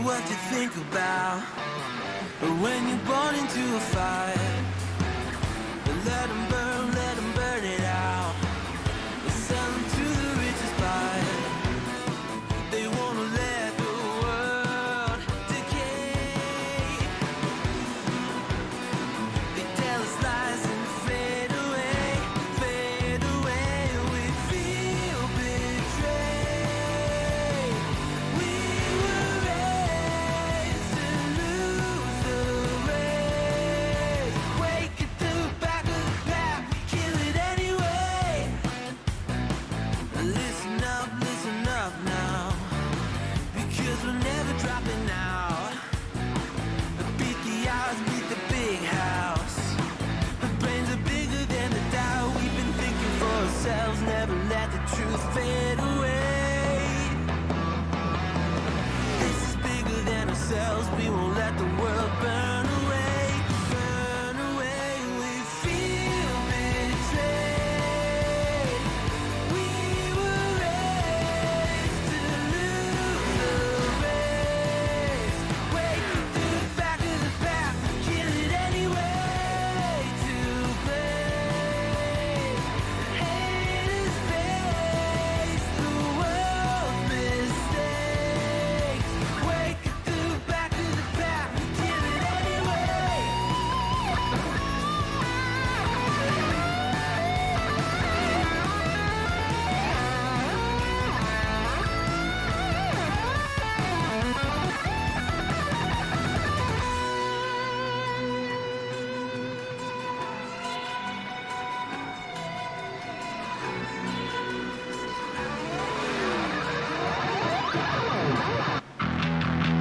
What you think about when you're born into a fire? Let them burn it out. Sell them to the richest buyer. They wanna let the world decay. They tell us lies and fade away, fade away. We feel betrayed. We were raised to lose the race. Wake at the back of the pack, kill it anyway. Listen up now, because we're never dropping out. Beat the odds, beat the big house. The brains are bigger than the doubt. We've been thinking for ourselves, never let the truth fade away. This is bigger than ourselves, we won't let the world burn away. Burn away, we feel betrayed. We were raised to lose the race. Wake up to the back of the pack, kill it anyway. To blame, haters face the world's mistakes. Wake up to the back of the pack, kill it anyway.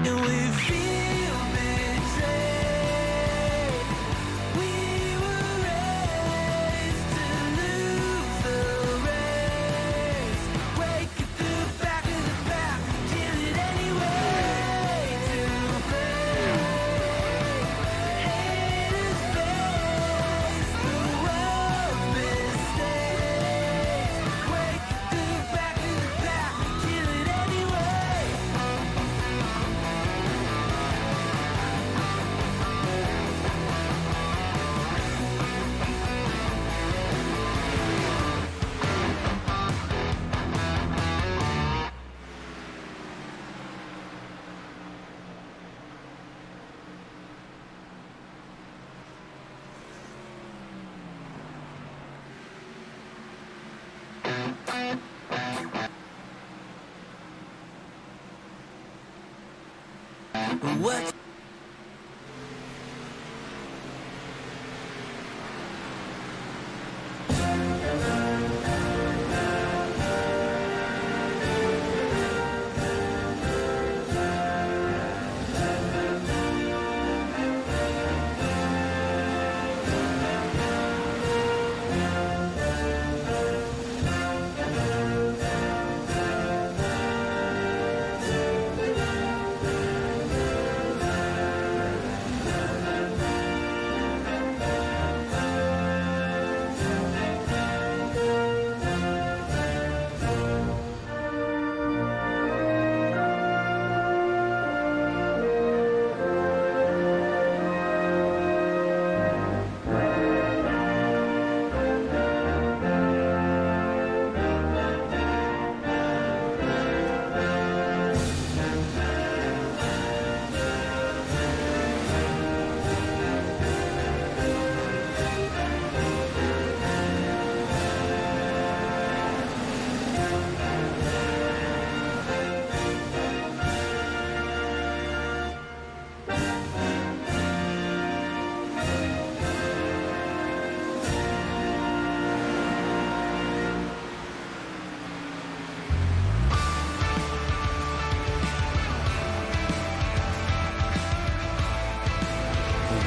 And we feel betrayed. We were raised to lose the race. Wake up to the back of the pack, kill it anyway. To blame, haters face the world's mistakes. Wake up to the back of the pack, kill it anyway. What?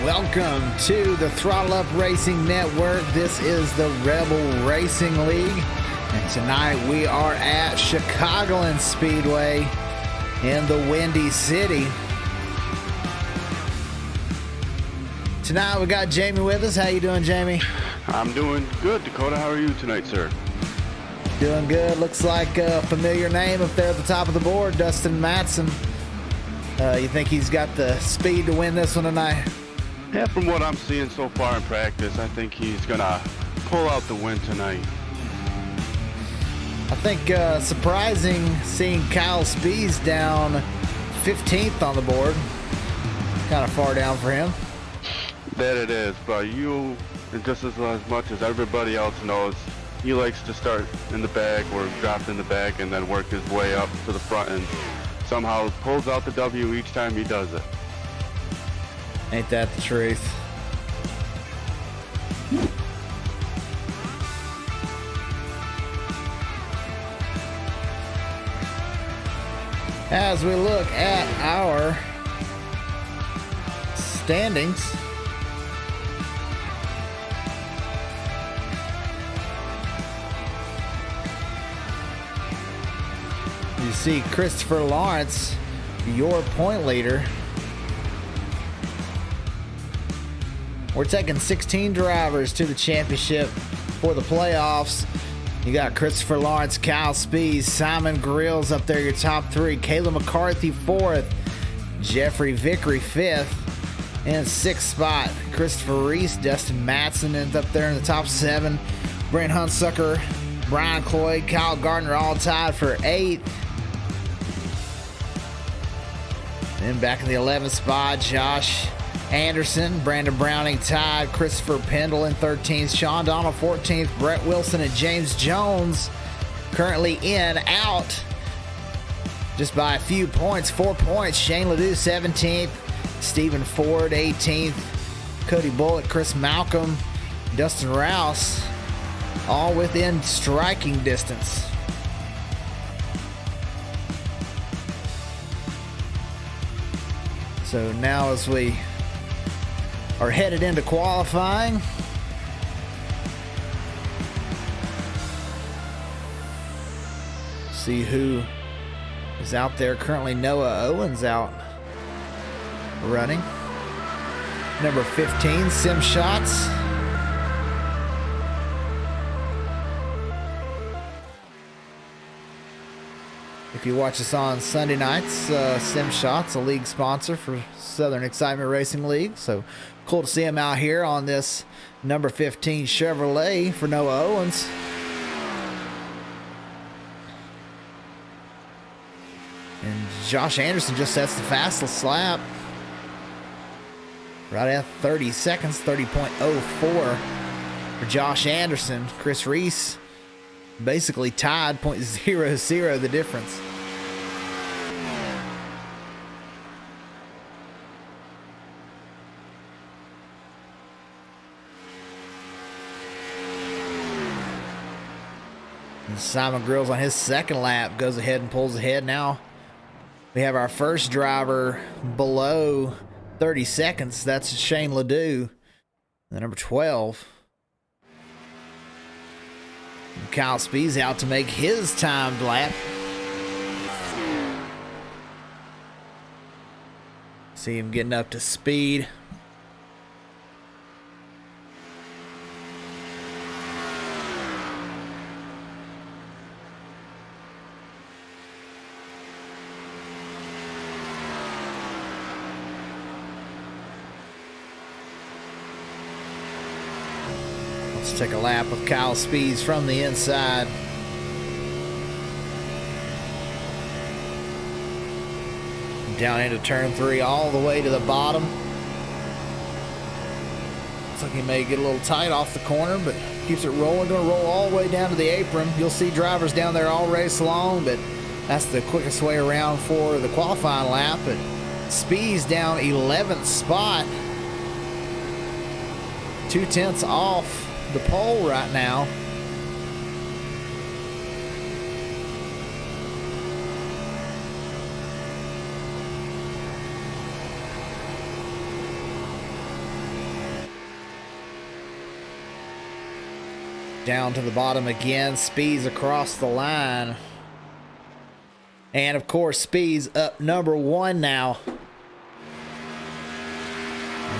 Welcome to the Throttle Up Racing Network. This is the Rebel Racing League, and tonight we are at Chicagoland Speedway in the Windy City. Tonight we got Jamie with us. How you doing, Jamie? I'm doing good, Dakota. How are you tonight, sir? Doing good. Looks like a familiar name up there at the top of the board, Dustin Matson. You think he's got the speed to win this one tonight? Yeah, from what I'm seeing so far in practice, I think he's going to pull out the win tonight. I think surprising seeing Kyle Spees down 15th on the board. Kind of far down for him. That it is, but you, just as much as everybody else knows, he likes to start in the back or drop in the back and then work his way up to the front and somehow pulls out the W each time he does it. Ain't that the truth? As we look at our standings, you see Christopher Lawrence, your point leader. We're taking 16 drivers to the championship for the playoffs. You got Christopher Lawrence, Kyle Spees, Simon Grills up there, your top three. Caleb McCarthy, fourth. Jeffrey Vickery, fifth. In sixth spot, Christopher Reese, Dustin Matson ends up there in the top seven. Brent Hunsucker, Brian Cloyd, Kyle Gardner all tied for eighth. Then back in the 11th spot, Josh Anderson, Brandon Browning tied, Christopher Pendle in 13th, Sean Donald 14th, Brett Wilson and James Jones currently in, out just by a few points, 4 points. Shane Ledoux 17th, Stephen Ford 18th, Cody Bullock, Chris Malcolm, Dustin Rouse, all within striking distance. So now as we are headed into qualifying, see who is out there. Currently Noah Owens out running. Number 15, Sim Shots. If you watch us on Sunday nights, Sim Shots, a league sponsor for Southern Excitement Racing League. So cool to see him out here on this number 15 Chevrolet for Noah Owens. And Josh Anderson just sets the fastest lap. Right at 30 seconds, 30.04 for Josh Anderson. Chris Reese basically tied, 0.00 the difference. And Simon Grills on his second lap goes ahead and pulls ahead. Now we have our first driver below 30 seconds. That's Shane Ledoux, the number 12. And Kyle Spees out to make his timed lap. See him getting up to speed. Let's take a lap with Kyle Spees from the inside. Down into turn 3 all the way to the bottom. Looks like he may get a little tight off the corner, but keeps it rolling. Going to roll all the way down to the apron. You'll see drivers down there all race long, but that's the quickest way around for the qualifying lap. But Spees down 11th spot. 2/10 off the pole right now. Down to the bottom again. Spees across the line. And of course, Spees up number 1 now. And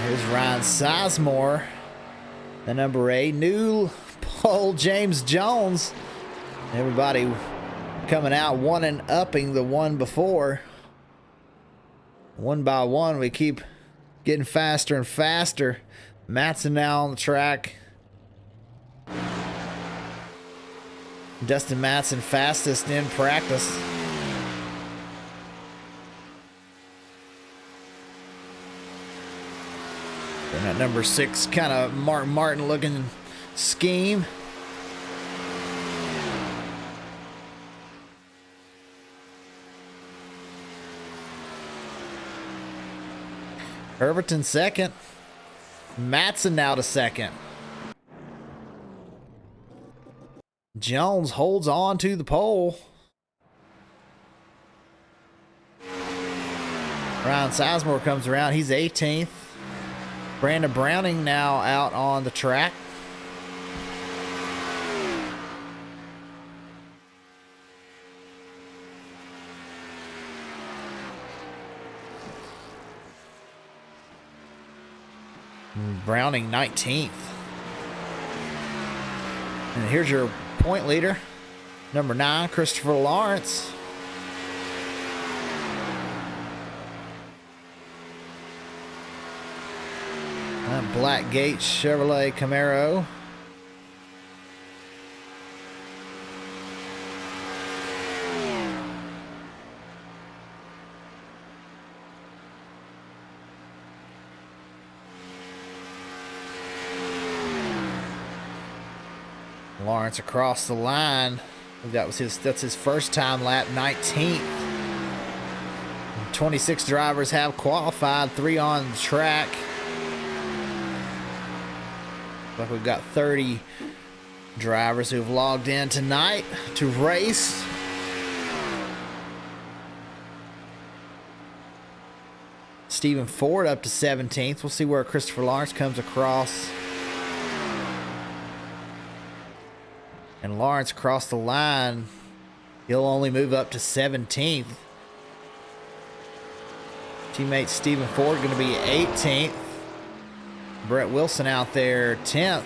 here's Ryan Sizemore, the number 8. New pole, James Jones Everybody coming out one and upping the one before. One by one, we keep getting faster and faster. Matson now on the track. Dustin Matson fastest in practice. And that number 6 kind of Martin Martin looking scheme. Herberton second. Matson now to second. Jones holds on to the pole. Ryan Sizemore comes around. He's 18th. Brandon Browning now out on the track. Browning 19th. And here's your point leader, number 9, Christopher Lawrence. That Black Gate Chevrolet Camaro. Lawrence across the line. That's his first time lap, 19th. 26 drivers have qualified, 3 on the track. Like we've got 30 drivers who've logged in tonight to race. Stephen Ford up to 17th. We'll see where Christopher Lawrence comes across. And Lawrence across the line, he'll only move up to 17th. Teammate Stephen Ford going to be 18th. Brett Wilson out there 10th.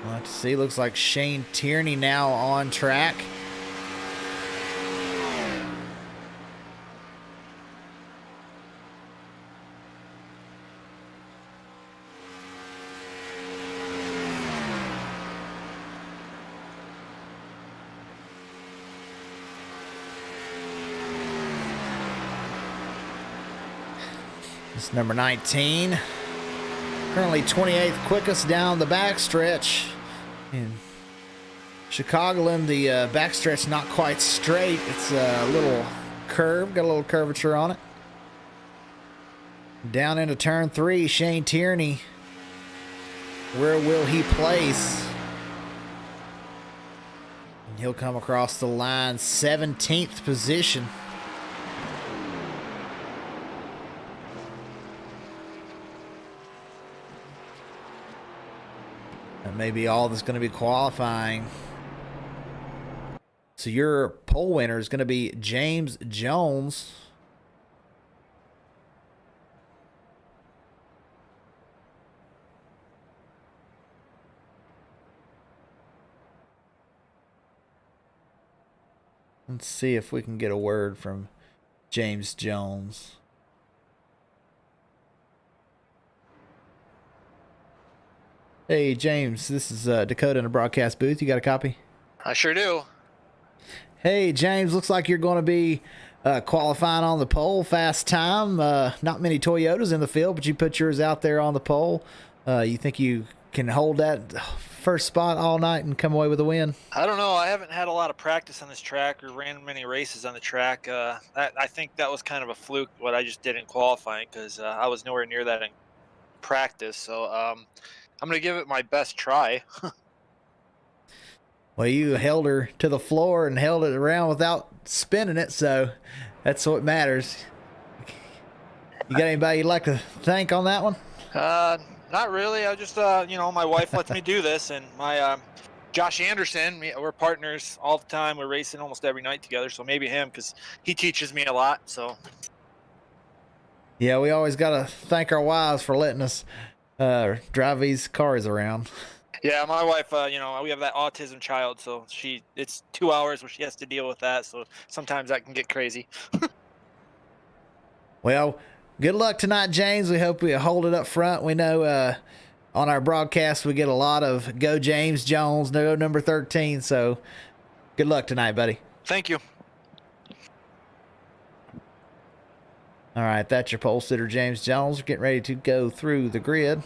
We'll have to see. Looks like Shane Tierney now on track. It's number 19. Currently 28th quickest down the backstretch. In Chicagoland, the backstretch not quite straight. It's a little curve, got a little curvature on it. Down into turn 3, Shane Tierney. Where will he place? And he'll come across the line, 17th position. That may be all that's going to be qualifying. So your pole winner is going to be James Jones. Let's see if we can get a word from James Jones. Hey, James, this is Dakota in the broadcast booth. You got a copy? I sure do. Hey, James, looks like you're going to be qualifying on the pole. Fast time. Not many Toyotas in the field, but you put yours out there on the pole. You think you can hold that first spot all night and come away with a win? I don't know. I haven't had a lot of practice on this track or ran many races on the track. I think that was kind of a fluke, what I just did in qualifying, because I was nowhere near that in practice. So I'm going to give it my best try. Well, you held her to the floor and held it around without spinning it, so that's what matters. You got anybody you'd like to thank on that one? Not really. I just, my wife lets me do this, and my Josh Anderson, we're partners all the time. We're racing almost every night together, so maybe him, because he teaches me a lot. So yeah, we always got to thank our wives for letting us drive these cars around. Yeah, my wife, you know, we have that autism child, so it's 2 hours where she has to deal with that. So sometimes that can get crazy. Well, good luck tonight, James. We hope we hold it up front. We know on our broadcast we get a lot of go James Jones, no number 13. So good luck tonight, buddy. Thank you. All right, that's your pole sitter, James Jones. We're getting ready to go through the grid.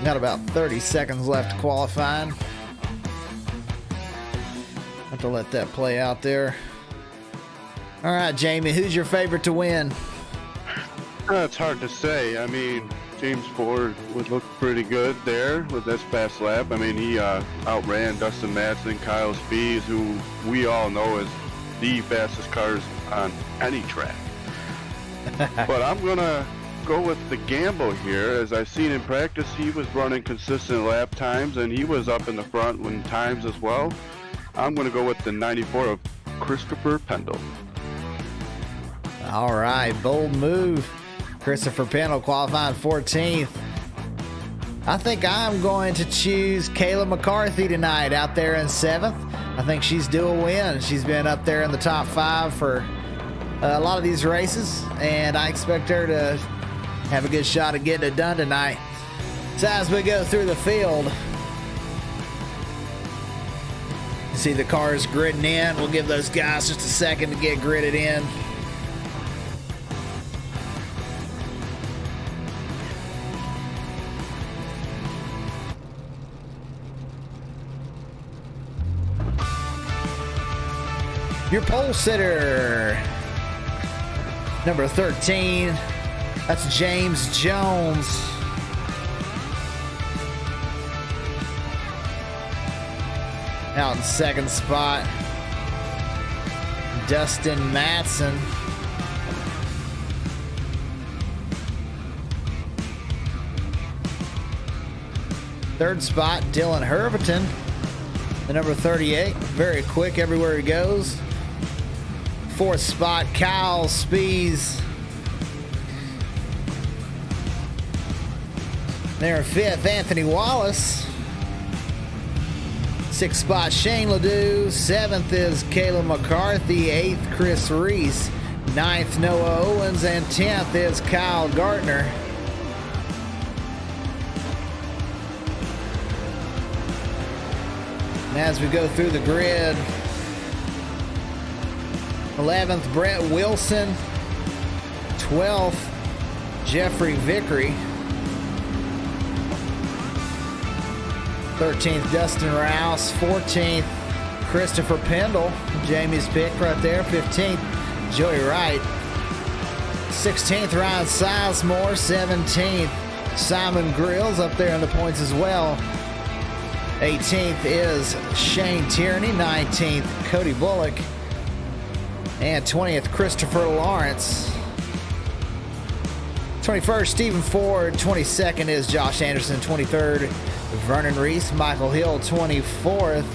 Got about 30 seconds left to qualifying. Have to let that play out there. All right, Jamie, who's your favorite to win? It's hard to say. I mean, James Ford would look pretty good there with this fast lap. I mean, he outran Dustin Madsen, Kyle Spies, who we all know is the fastest cars on any track. But I'm going to go with the gamble here. As I've seen in practice, he was running consistent lap times, and he was up in the front when times as well. I'm going to go with the 94 of Christopher Pendle. All right, bold move. Christopher Pendle qualifying 14th. I think I'm going to choose Kayla McCarthy tonight out there in 7th. I think she's due a win. She's been up there in the top 5 for a lot of these races, and I expect her to have a good shot at getting it done tonight. So as we go through the field, you see the cars gridding in. We'll give those guys just a second to get gridded in. Your pole sitter, number 13, that's James Jones. Out in 2nd spot, Dustin Madsen. Third spot, Dylan Herberton, the number 38, very quick everywhere he goes. 4th spot, Kyle Spies. There in 5th, Anthony Wallace. 6th spot, Shane Ledoux. 7th is Kayla McCarthy. 8th, Chris Reese. 9th, Noah Owens. And 10th is Kyle Gardner. And as we go through the grid, 11th, Brett Wilson. 12th, Jeffrey Vickery. 13th, Dustin Rouse. 14th, Christopher Pendle. Jamie's pick right there. 15th, Joey Wright. 16th, Ryan Sizemore. 17th, Simon Grills up there in the points as well. 18th is Shane Tierney. 19th, Cody Bullock. And 20th, Christopher Lawrence. 21st, Stephen Ford. 22nd is Josh Anderson. 23rd, Vernon Reese. Michael Hill, 24th.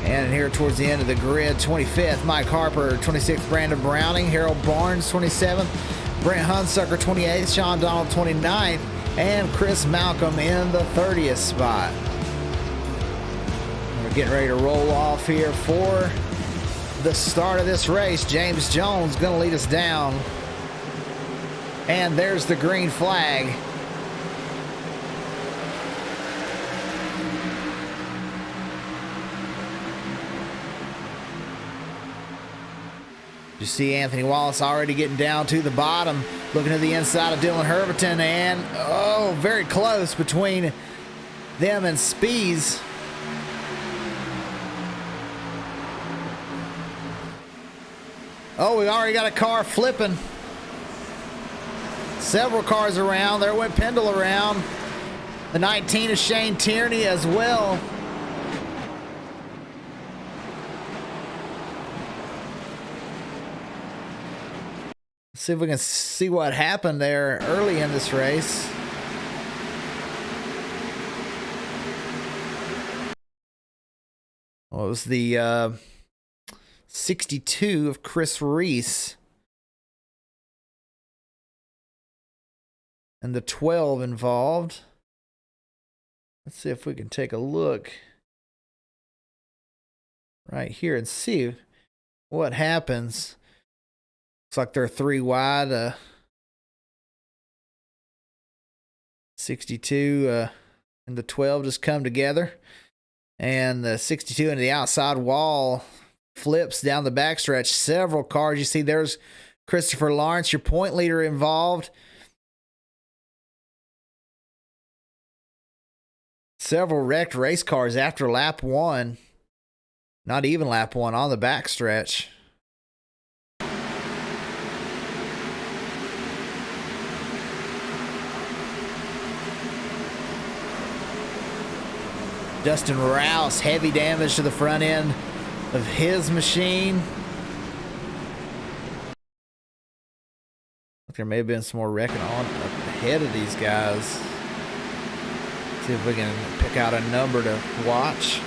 And here towards the end of the grid, 25th, Mike Harper. 26th, Brandon Browning. Harold Barnes, 27th. Brent Hunsucker, 28th. Sean Donald, 29th. And Chris Malcolm in the 30th spot. We're getting ready to roll off here for the start of this race. James Jones going to lead us down. And there's the green flag. You see Anthony Wallace already getting down to the bottom, looking to the inside of Dylan Herberton, and oh, very close between them and Spies. Oh, we already got a car flipping. Several cars around. There went Pendle around. The 19 is Shane Tierney as well. See if we can see what happened there early in this race. Well, it was the 62 of Chris Reese. And the 12 involved. Let's see if we can take a look right here and see what happens. Looks like they're 3 wide. 62 and the 12 just come together. And the 62 into the outside wall flips down the backstretch. Several cars. You see there's Christopher Lawrence, your point leader, involved. Several wrecked race cars after lap 1. Not even lap 1 on the backstretch. Justin Rouse, heavy damage to the front end of his machine. There may have been some more wrecking on up ahead of these guys. See if we can pick out a number to watch.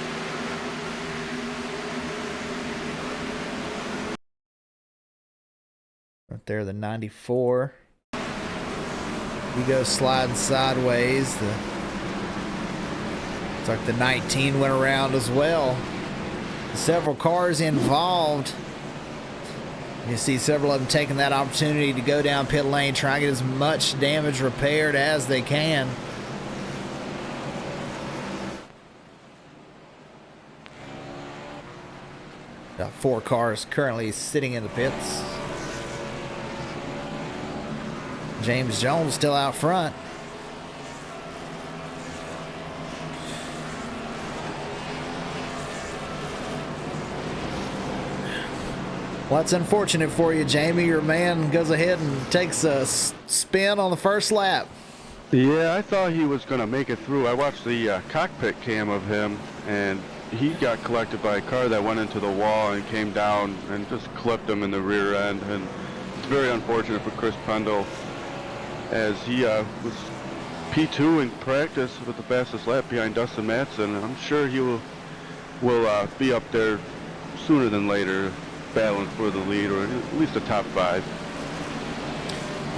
Right there, the 94. He goes sliding sideways. Looks like the 19 went around as well. Several cars involved. You see several of them taking that opportunity to go down pit lane, try and get as much damage repaired as they can. Got 4 cars currently sitting in the pits. James Jones still out front. Well, that's unfortunate for you, Jamie. Your man goes ahead and takes a spin on the first lap. Yeah, I thought he was going to make it through. I watched the cockpit cam of him, and he got collected by a car that went into the wall and came down and just clipped him in the rear end. And it's very unfortunate for Chris Pendle, as he was P2 in practice with the fastest lap behind Dustin Matson. I'm sure he will be up there sooner than later, battling for the lead, or at least the top 5.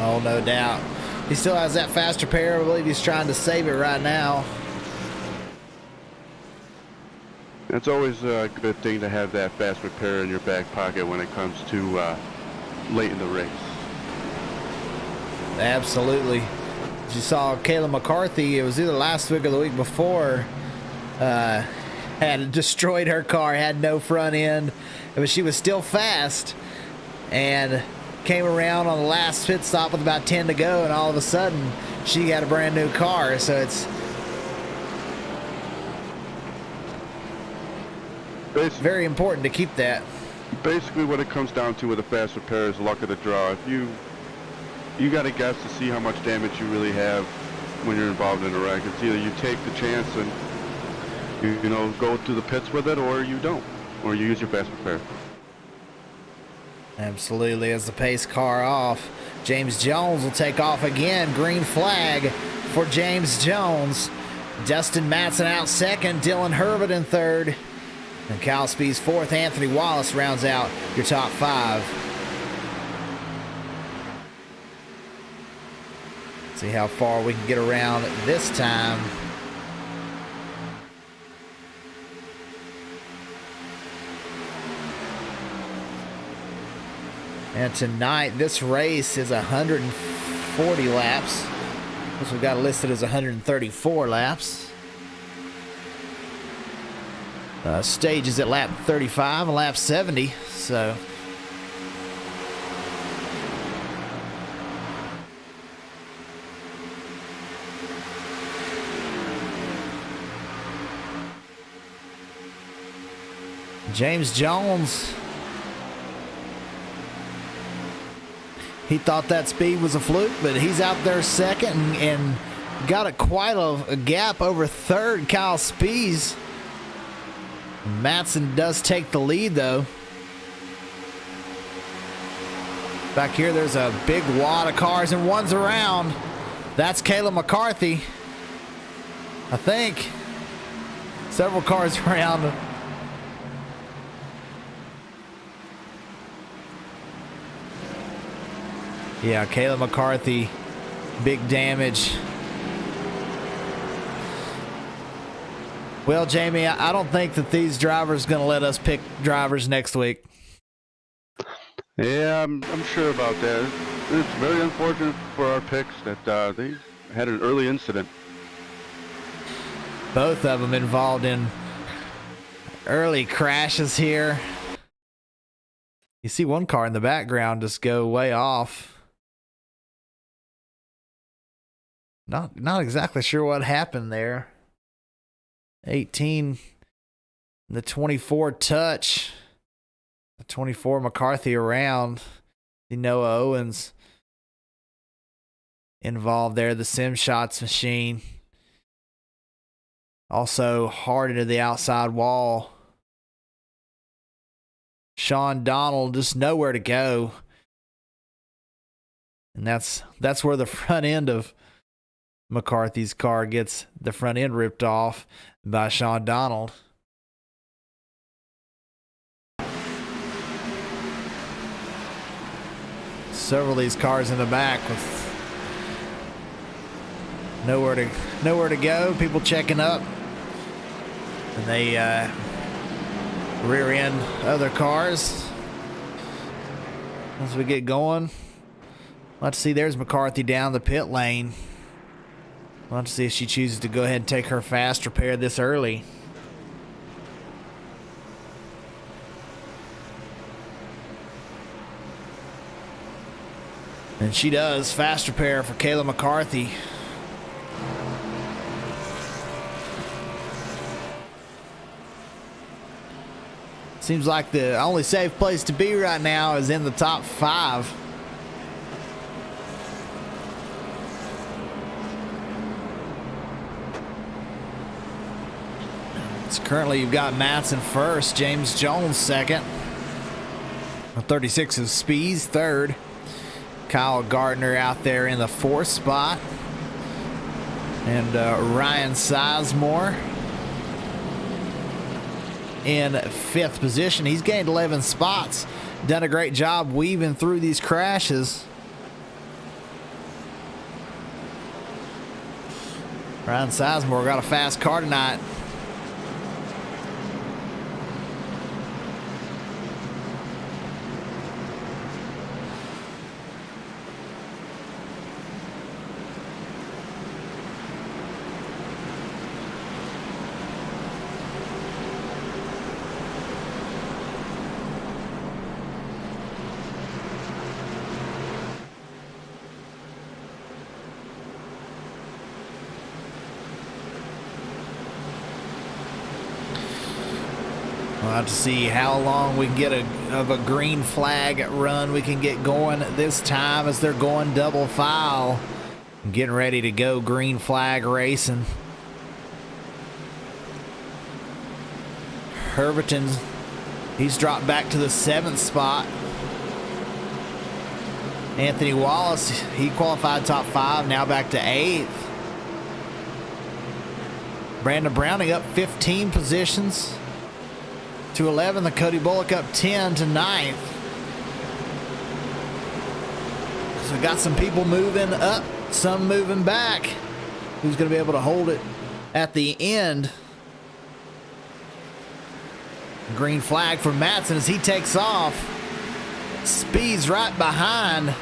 Oh, no doubt. He still has that fast repair. I believe he's trying to save it right now. It's always a good thing to have that fast repair in your back pocket when it comes to late in the race. Absolutely. As you saw, Kayla McCarthy, it was either last week or the week before, had destroyed her car, had no front end, but she was still fast and came around on the last pit stop with about 10 to go, and all of a sudden she got a brand new car. So it's very important to keep that. Basically what it comes down to with a fast repair is luck of the draw. If you got to guess to see how much damage you really have when you're involved in a wreck. It's either you take the chance and you know, go to the pits with it, or you don't, or you use your fast repair. Absolutely. As the pace car off, James Jones will take off again. Green flag for James Jones. Dustin Matson out second, Dylan Herbert in third, and Kyle Speed's fourth. Anthony Wallace rounds out your top 5. See how far we can get around this time. And tonight, this race is 140 laps. This we've got listed as 134 laps. Stage is at lap 35 and lap 70, so James Jones, he thought that speed was a fluke, but he's out there second and got quite a gap over third, Kyle Spees. Matson does take the lead, though. Back here, there's a big wad of cars, and one's around. That's Kayla McCarthy. I think. Several cars around. Yeah, Kayla McCarthy. Big damage. Well, Jamie, I don't think that these drivers are going to let us pick drivers next week. Yeah, I'm sure about that. It's very unfortunate for our picks that they had an early incident. Both of them involved in early crashes here. You see one car in the background just go way off. Not exactly sure what happened there. 18, the 24 touch. The 24 McCarthy around. The Noah Owens involved there. The Sim Shots machine. Also hard into the outside wall. Sean Donald just nowhere to go. And that's where the front end of McCarthy's car gets the front end ripped off by Sean Donald. Several of these cars in the back with nowhere to go. People checking up, and they rear end other cars as we get going. Let's see. There's McCarthy down the pit lane. Let's see if she chooses to go ahead and take her fast repair this early. And she does. Fast repair for Kayla McCarthy. Seems like the only safe place to be right now is in the top 5. Currently, you've got Matson first, James Jones second, 36 of Spees third, Kyle Gardner out there in the 4th spot, and Ryan Sizemore in 5th position. He's gained 11 spots, done a great job weaving through these crashes. Ryan Sizemore got a fast car tonight. We'll have to see how long we can get of a green flag run we can get going this time as they're going double file. Getting ready to go green flag racing. Herberton, he's dropped back to the 7th spot. Anthony Wallace, he qualified top 5, now back to 8th. Brandon Browning up 15 positions to 11th, and Cody Bullock up 10 to 9th. So we got some people moving up, some moving back. Who's going to be able to hold it at the end? Green flag for Matson as he takes off. Speeds right behind.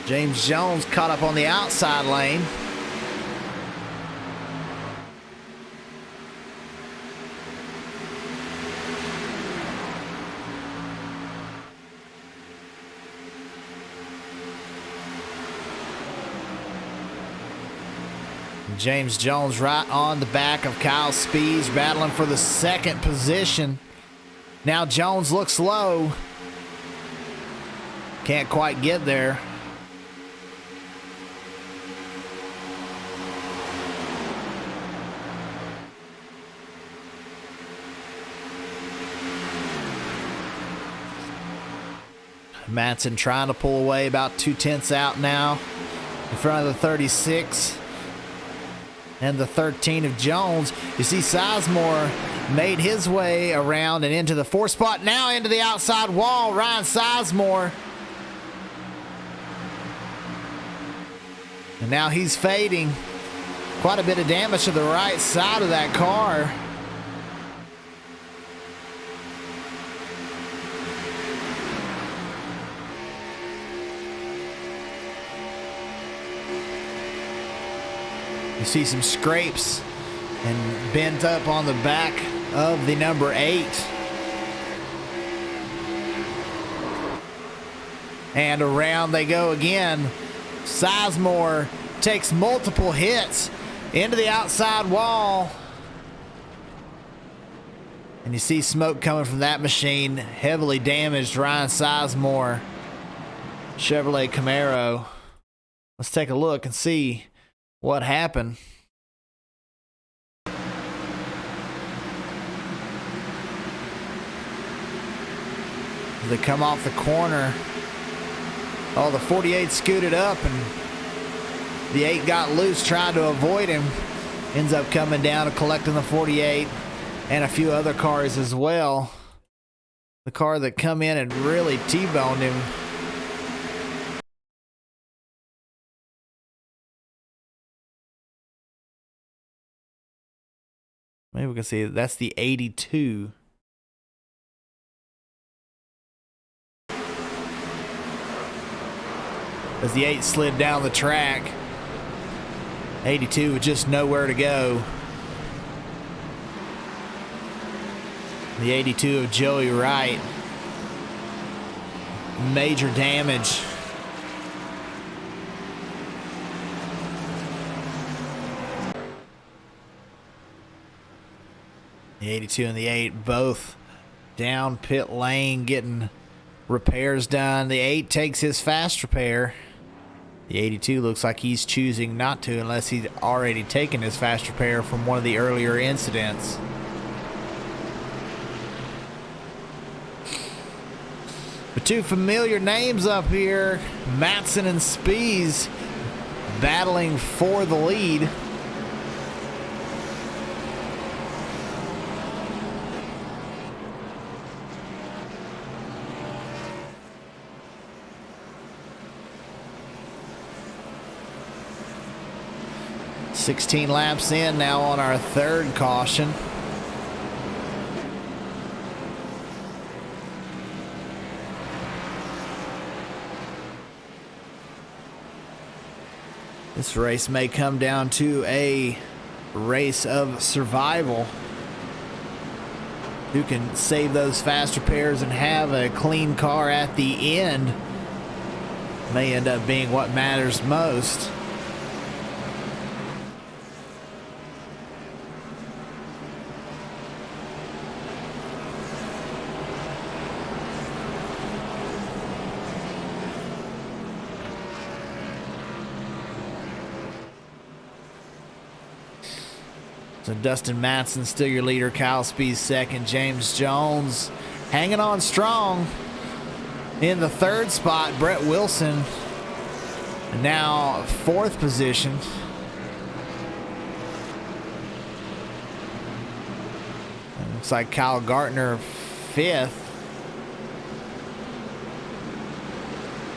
James Jones caught up on the outside lane. James Jones right on the back of Kyle Spees, battling for the 2nd position. Now Jones looks low. Can't quite get there. Matson trying to pull away, about 2/10 out now in front of the 36 and the 13 of Jones. You see Sizemore made his way around and into the 4 spot, now into the outside wall. Ryan Sizemore, and now he's fading. Quite a bit of damage to the right side of that car. You see some scrapes and bent up on the back of the number 8. And around they go again. Sizemore takes multiple hits into the outside wall. And you see smoke coming from that machine. Heavily damaged Ryan Sizemore Chevrolet Camaro. Let's take a look and see what happened. They come off the corner. Oh, the 48 scooted up and the 8 got loose, tried to avoid him. Ends up coming down and collecting the 48 and a few other cars as well. The car that come in and really T-boned him. Maybe we can see that's the 82. As the 8 slid down the track, 82 with just nowhere to go. The 82 of Joey Wright. Major damage. The 82 and the 8 both down pit lane getting repairs done. The 8 takes his fast repair. The 82 looks like he's choosing not to unless he's already taken his fast repair from one of the earlier incidents. But two familiar names up here, Matson and Spies, battling for the lead. "16 laps in now on our third caution. This race may come down to a race of survival. Who can save those fast repairs and have a clean car at the end may end up being what matters most. So Dustin Matson still your leader, Kyle Spees second, James Jones hanging on strong in the third spot. Brett Wilson now fourth position. It looks like Kyle Gartner fifth.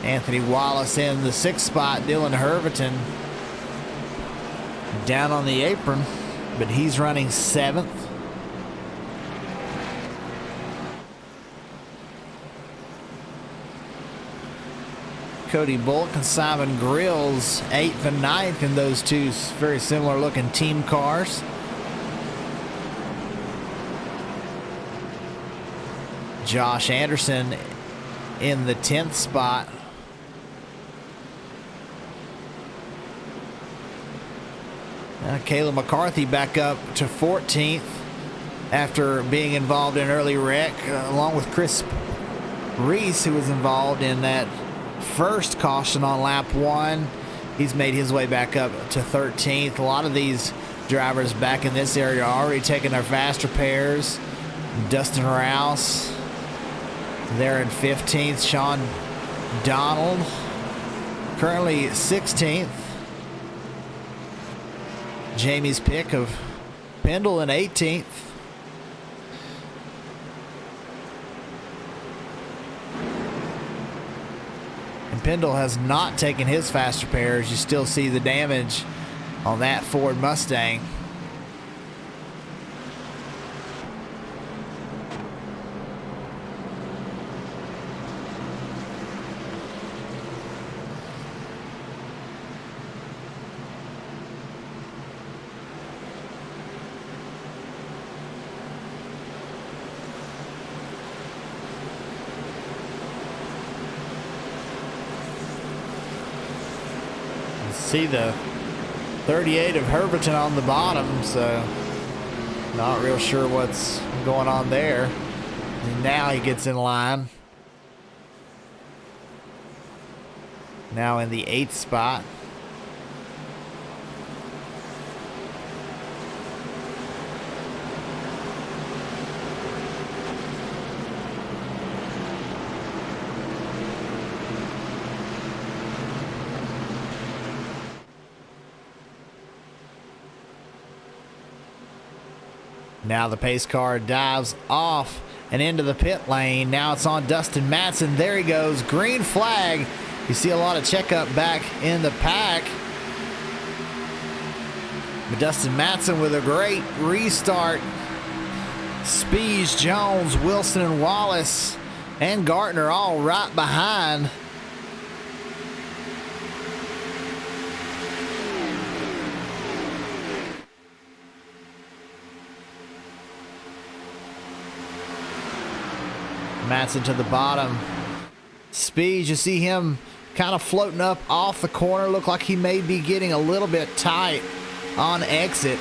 Anthony Wallace in the sixth spot. Dylan Herverton down on the apron, but he's running seventh. Cody Bullock and Simon Grills 8th and 9th in those two very similar looking team cars. Josh Anderson in the 10th spot. Kayla McCarthy back up to 14th after being involved in an early wreck, along with Chris Reese, who was involved in that first caution on lap 1. He's made his way back up to 13th. A lot of these drivers back in this area are already taking their fast repairs. Dustin Rouse there in 15th. Sean Donald currently 16th. Jamie's pick of Pendle in 18th. And Pendle has not taken his faster pairs. You still see the damage on that Ford Mustang. See the 38 of Herberton on the bottom, so not real sure what's going on there. And now he gets in line. Now in the 8th spot. Now the pace car dives off and into the pit lane. Now it's on Dustin Matson. There he goes. Green flag. You see a lot of checkup back in the pack. But Dustin Matson with a great restart. Spees, Jones, Wilson, and Wallace and Gartner all right behind. Matson to the bottom. Speed, you see him kind of floating up off the corner. Look like he may be getting a little bit tight on exit.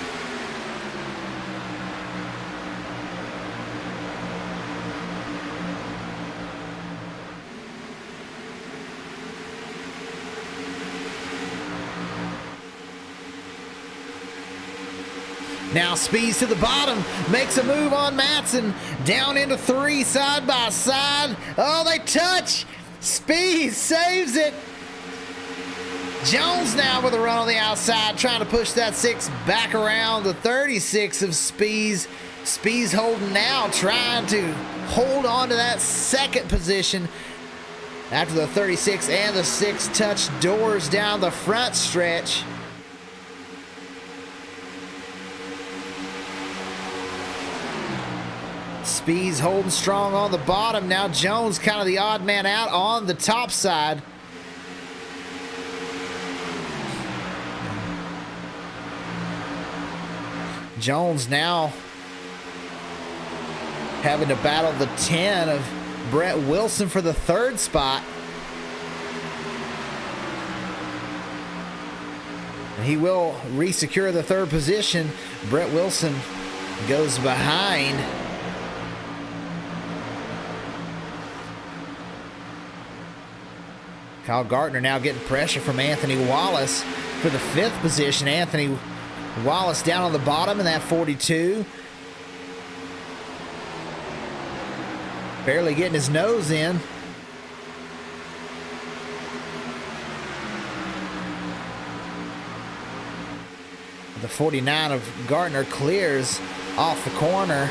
Now Speeds to the bottom, makes a move on Matson, down into 3 side by side. Oh, they touch. Speeds saves it. Jones now with a run on the outside, trying to push that 6 back around. The 36 of Speeds. Speeds holding now, trying to hold on to that 2nd position after the 36 and the 6 touch doors down the front stretch. Speeds holding strong on the bottom. Now Jones kind of the odd man out on the top side. Jones now having to battle the 10 of Brett Wilson for the 3rd spot. And he will re-secure the 3rd position. Brett Wilson goes behind. Kyle Gartner now getting pressure from Anthony Wallace for the 5th position. Anthony Wallace down on the bottom in that 42. Barely getting his nose in. The 49 of Gartner clears off the corner.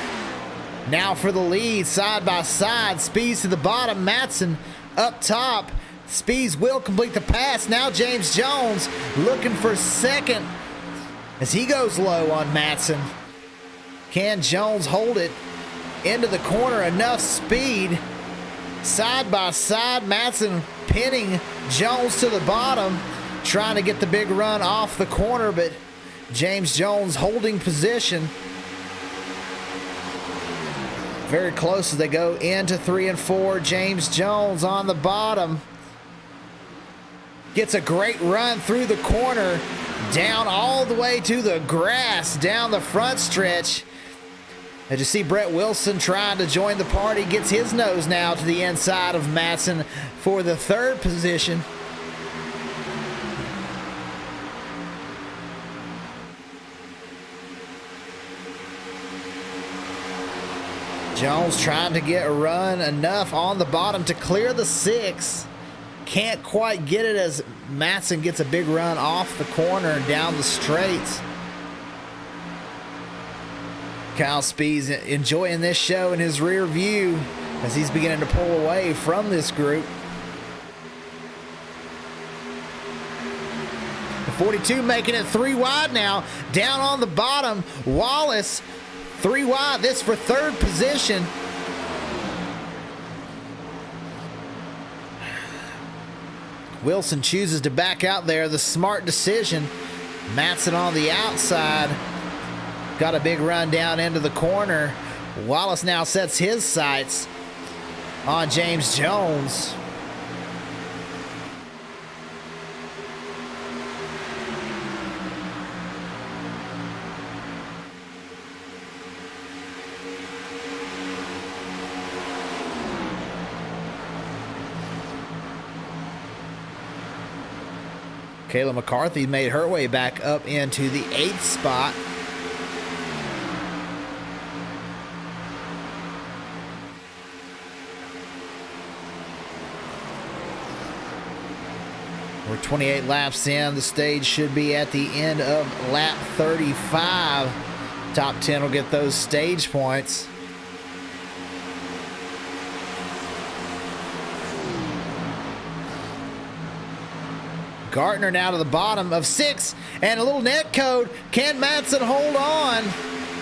Now for the lead, side by side. Speeds to the bottom. Matson up top. Speeds will complete the pass. Now James Jones looking for 2nd as he goes low on Matson. Can Jones hold it into the corner? Enough speed. Side by side, Matson pinning Jones to the bottom, trying to get the big run off the corner, but James Jones holding position. Very close as they go into 3 and 4. James Jones on the bottom. Gets a great run through the corner, down all the way to the grass, down the front stretch. As you see Brett Wilson trying to join the party, gets his nose now to the inside of Matson for the 3rd position. Jones trying to get a run enough on the bottom to clear the 6. Can't quite get it as Matson gets a big run off the corner and down the straights. Kyle Speed's enjoying this show in his rear view as he's beginning to pull away from this group. The 42 making it 3 wide now. Down on the bottom, Wallace 3 wide. This for third position. Wilson chooses to back out there. The smart decision. Matson on the outside. Got a big run down into the corner. Wallace now sets his sights on James Jones. Kayla McCarthy made her way back up into the 8th spot. We're 28 laps in. The stage should be at the end of lap 35. Top 10 will get those stage points. Gartner now to the bottom of 6 and a little net code. Can Matson hold on?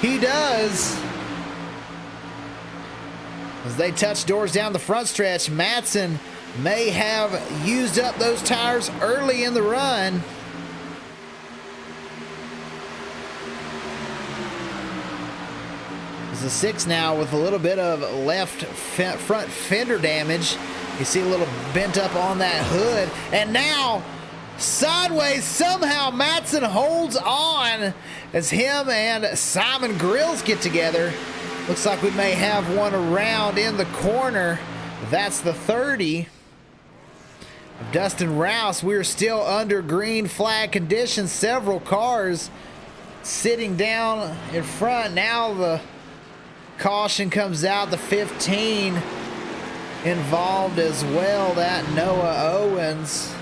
He does. As they touch doors down the front stretch, Matson may have used up those tires early in the run. This is 6 now with a little bit of left front fender damage. You see a little bent up on that hood. And now sideways, somehow Matson holds on as him and Simon Grills get together. Looks like we may have one around in the corner. That's the 30 of Dustin Rouse. We're still under green flag conditions. Several cars sitting down in front. Now the caution comes out. The 15 involved as well. That Noah Owens.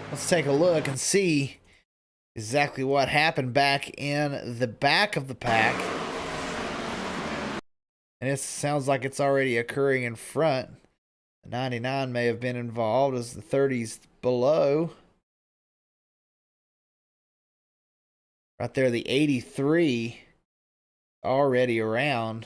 Let's take a look and see exactly what happened back in the back of the pack. And it sounds like it's already occurring in front. The 99 may have been involved as the 30's below. Right there, the 83 already around.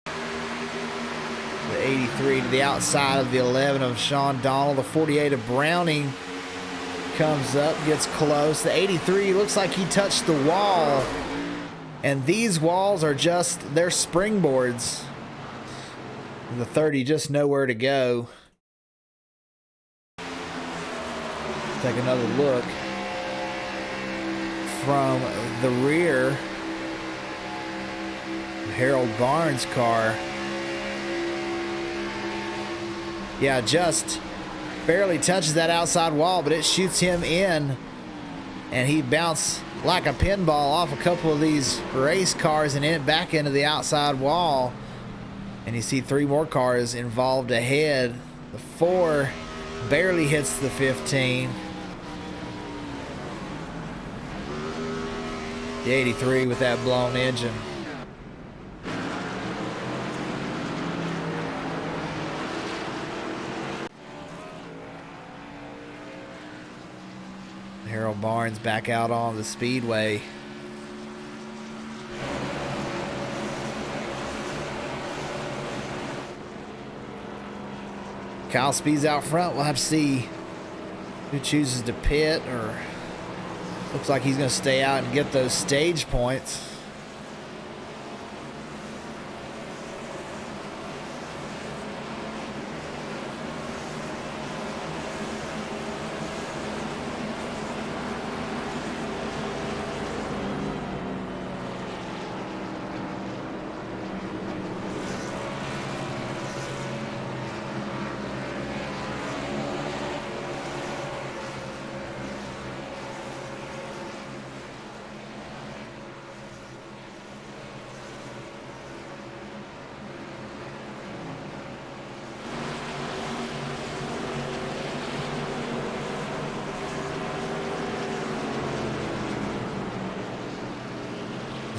The 83 to the outside of the 11 of Sean Donald. The 48 of Browning comes up, gets close. The 83 looks like he touched the wall. And these walls are just, they're springboards. And the 30 just nowhere to go. Take another look from the rear. Harold Barnes' car. Yeah, just barely touches that outside wall, but it shoots him in. And he bounced like a pinball off a couple of these race cars and back into the outside wall. And you see 3 more cars involved ahead. The 4 barely hits the 15. The 83 with that blown engine. Harold Barnes back out on the speedway. Kyle Speed's out front. We'll have to see who chooses to pit, or looks like he's going to stay out and get those stage points.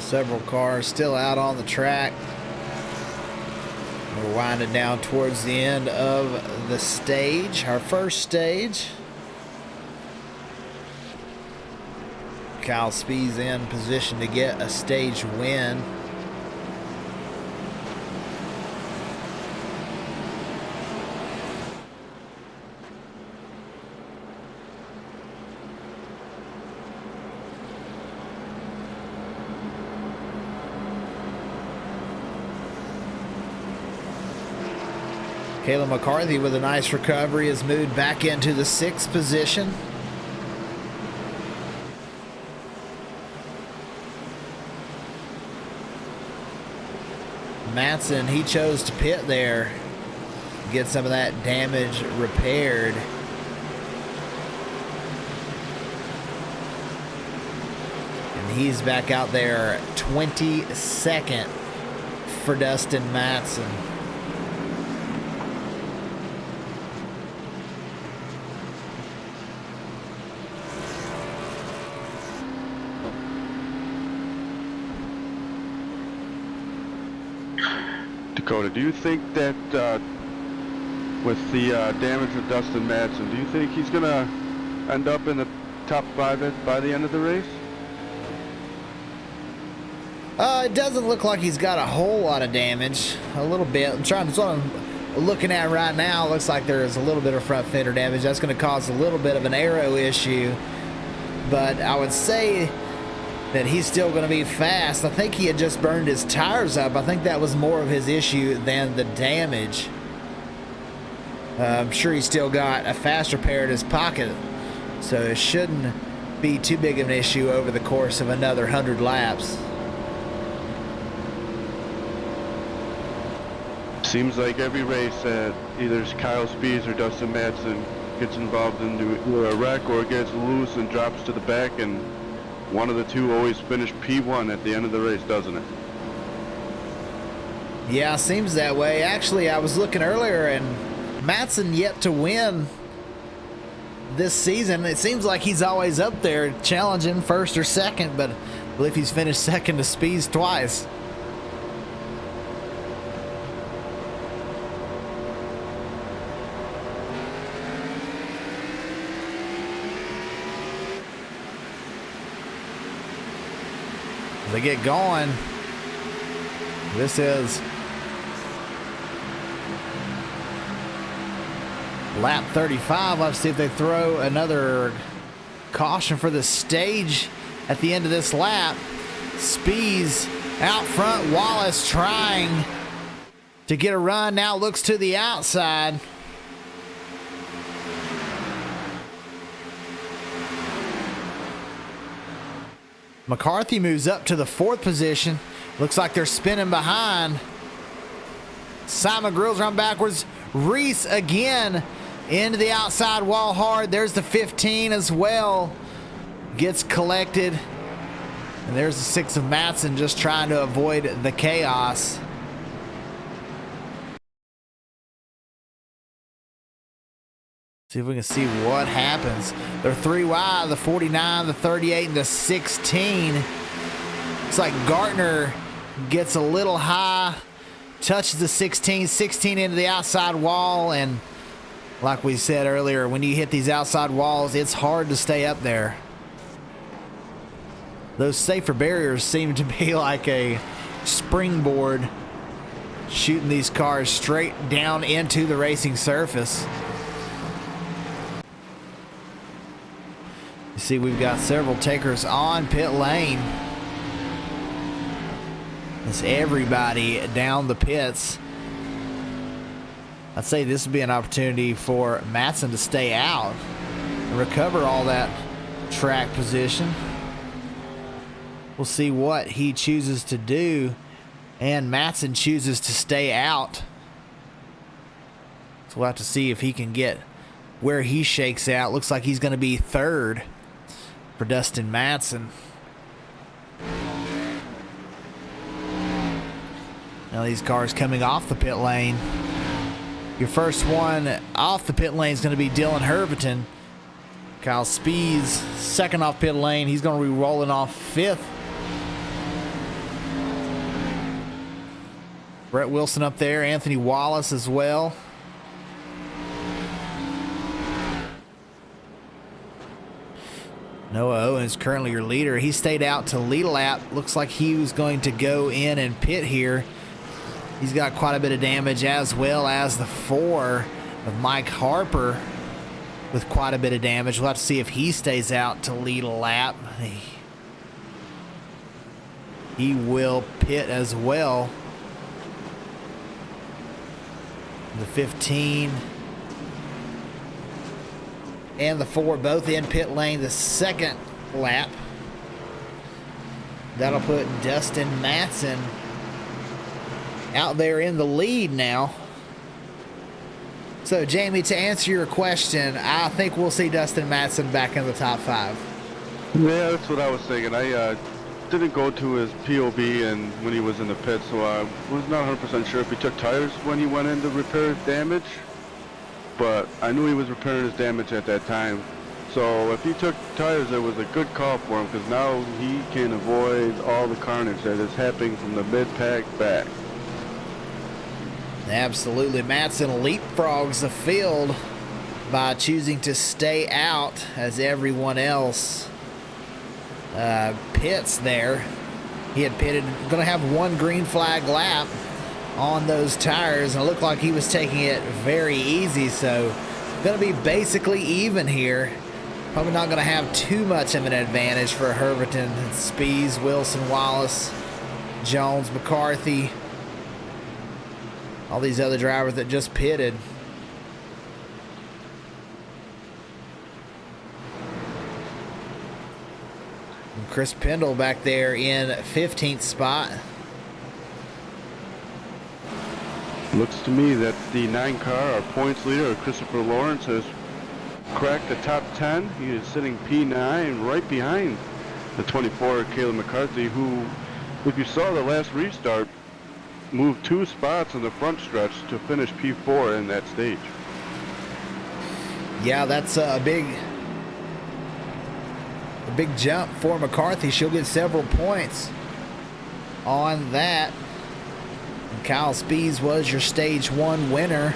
Several cars still out on the track. We're winding down towards the end of the stage, our first stage. Kyle Speed's in position to get a stage win. Caleb McCarthy with a nice recovery has moved back into the 6th position. Matson, he chose to pit there, get some of that damage repaired. And he's back out there 22nd for Dustin Matson. Dakota, do you think that with the damage of Dustin Madsen, do you think he's going to end up in the top 5 by the end of the race? It doesn't look like he's got a whole lot of damage. A little bit. That's what I'm looking at right now. It looks like there is a little bit of front fender damage. That's going to cause a little bit of an aero issue. But I would say that he's still going to be fast. I think he had just burned his tires up. I think that was more of his issue than the damage. I'm sure he's still got a faster pair in his pocket, so it shouldn't be too big of an issue over the course of another 100 laps. Seems like every race that either Kyle Spees or Dustin Madsen gets involved into a wreck or gets loose and drops to the back, and one of the two always finish P1 at the end of the race, doesn't it? Yeah, seems that way. Actually, I was looking earlier, and Matson yet to win this season. It seems like he's always up there challenging first or second, but I believe he's finished second to Spees twice. They get going. This is lap 35. Let's see if they throw another caution for the stage at the end of this lap. Spees out front. Wallace trying to get a run. Now looks to the outside. McCarthy moves up to the 4th position. Looks like they're spinning behind. Simon Grills run backwards. Reese again into the outside wall hard. There's the 15 as well. Gets collected. And there's the 6 of Matson just trying to avoid the chaos. See if we can see what happens. They're 3 wide, the 49, the 38, and the 16. Looks like Gartner gets a little high, touches the 16, 16 into the outside wall, and like we said earlier, when you hit these outside walls, it's hard to stay up there. Those safer barriers seem to be like a springboard, shooting these cars straight down into the racing surface. You see, we've got several takers on pit lane. It's everybody down the pits. I'd say this would be an opportunity for Matson to stay out and recover all that track position. We'll see what he chooses to do, and Matson chooses to stay out. So we'll have to see if he can get where he shakes out. Looks like he's going to be 3rd for Dustin Matson. Now these cars coming off the pit lane. Your first one off the pit lane is going to be Dylan Herberton. Kyle Spees, 2nd off pit lane. He's going to be rolling off 5th. Brett Wilson up there, Anthony Wallace as well. Noah Owen is currently your leader. He stayed out to lead a lap. Looks like he was going to go in and pit here. He's got quite a bit of damage, as well as the 4 of Mike Harper with quite a bit of damage. We'll have to see if he stays out to lead a lap. He will pit as well. The 15 and the 4 both in pit lane the second lap. That'll put Dustin Matson out there in the lead now. So, Jamie, to answer your question, I think we'll see Dustin Matson back in the top 5. Yeah, that's what I was thinking. I didn't go to his POV and when he was in the pit, so I was not 100% sure if he took tires when he went in to repair his damage. But I knew he was repairing his damage at that time. So if he took tires, it was a good call for him, because now he can avoid all the carnage that is happening from the mid-pack back. Absolutely. Matson leapfrogs the field by choosing to stay out as everyone else pits there. He had pitted, going to have 1 green flag lap on those tires, and it looked like he was taking it very easy, so going to be basically even here. Probably not going to have too much of an advantage for Herberton. Spees, Wilson, Wallace, Jones, McCarthy, all these other drivers that just pitted. And Chris Pendle back there in 15th spot. Looks to me that the 9 car, our points leader, Christopher Lawrence, has cracked the top 10. He is sitting P9 right behind the 24, Caleb McCarthy, who, if you saw the last restart, moved 2 spots in the front stretch to finish P4 in that stage. Yeah, that's a big jump for McCarthy. She'll get several points on that. And Kyle Spees was your stage 1 winner.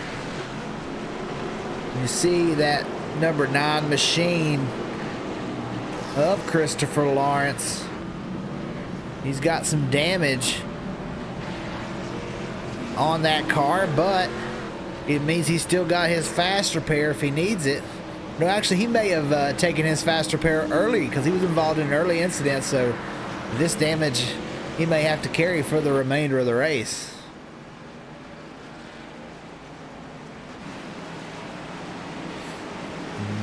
You see that number 9 machine of Christopher Lawrence. He's got some damage on that car, but it means he's still got his fast repair if he needs it. No, actually, he may have taken his fast repair early because he was involved in an early incident, so this damage he may have to carry for the remainder of the race.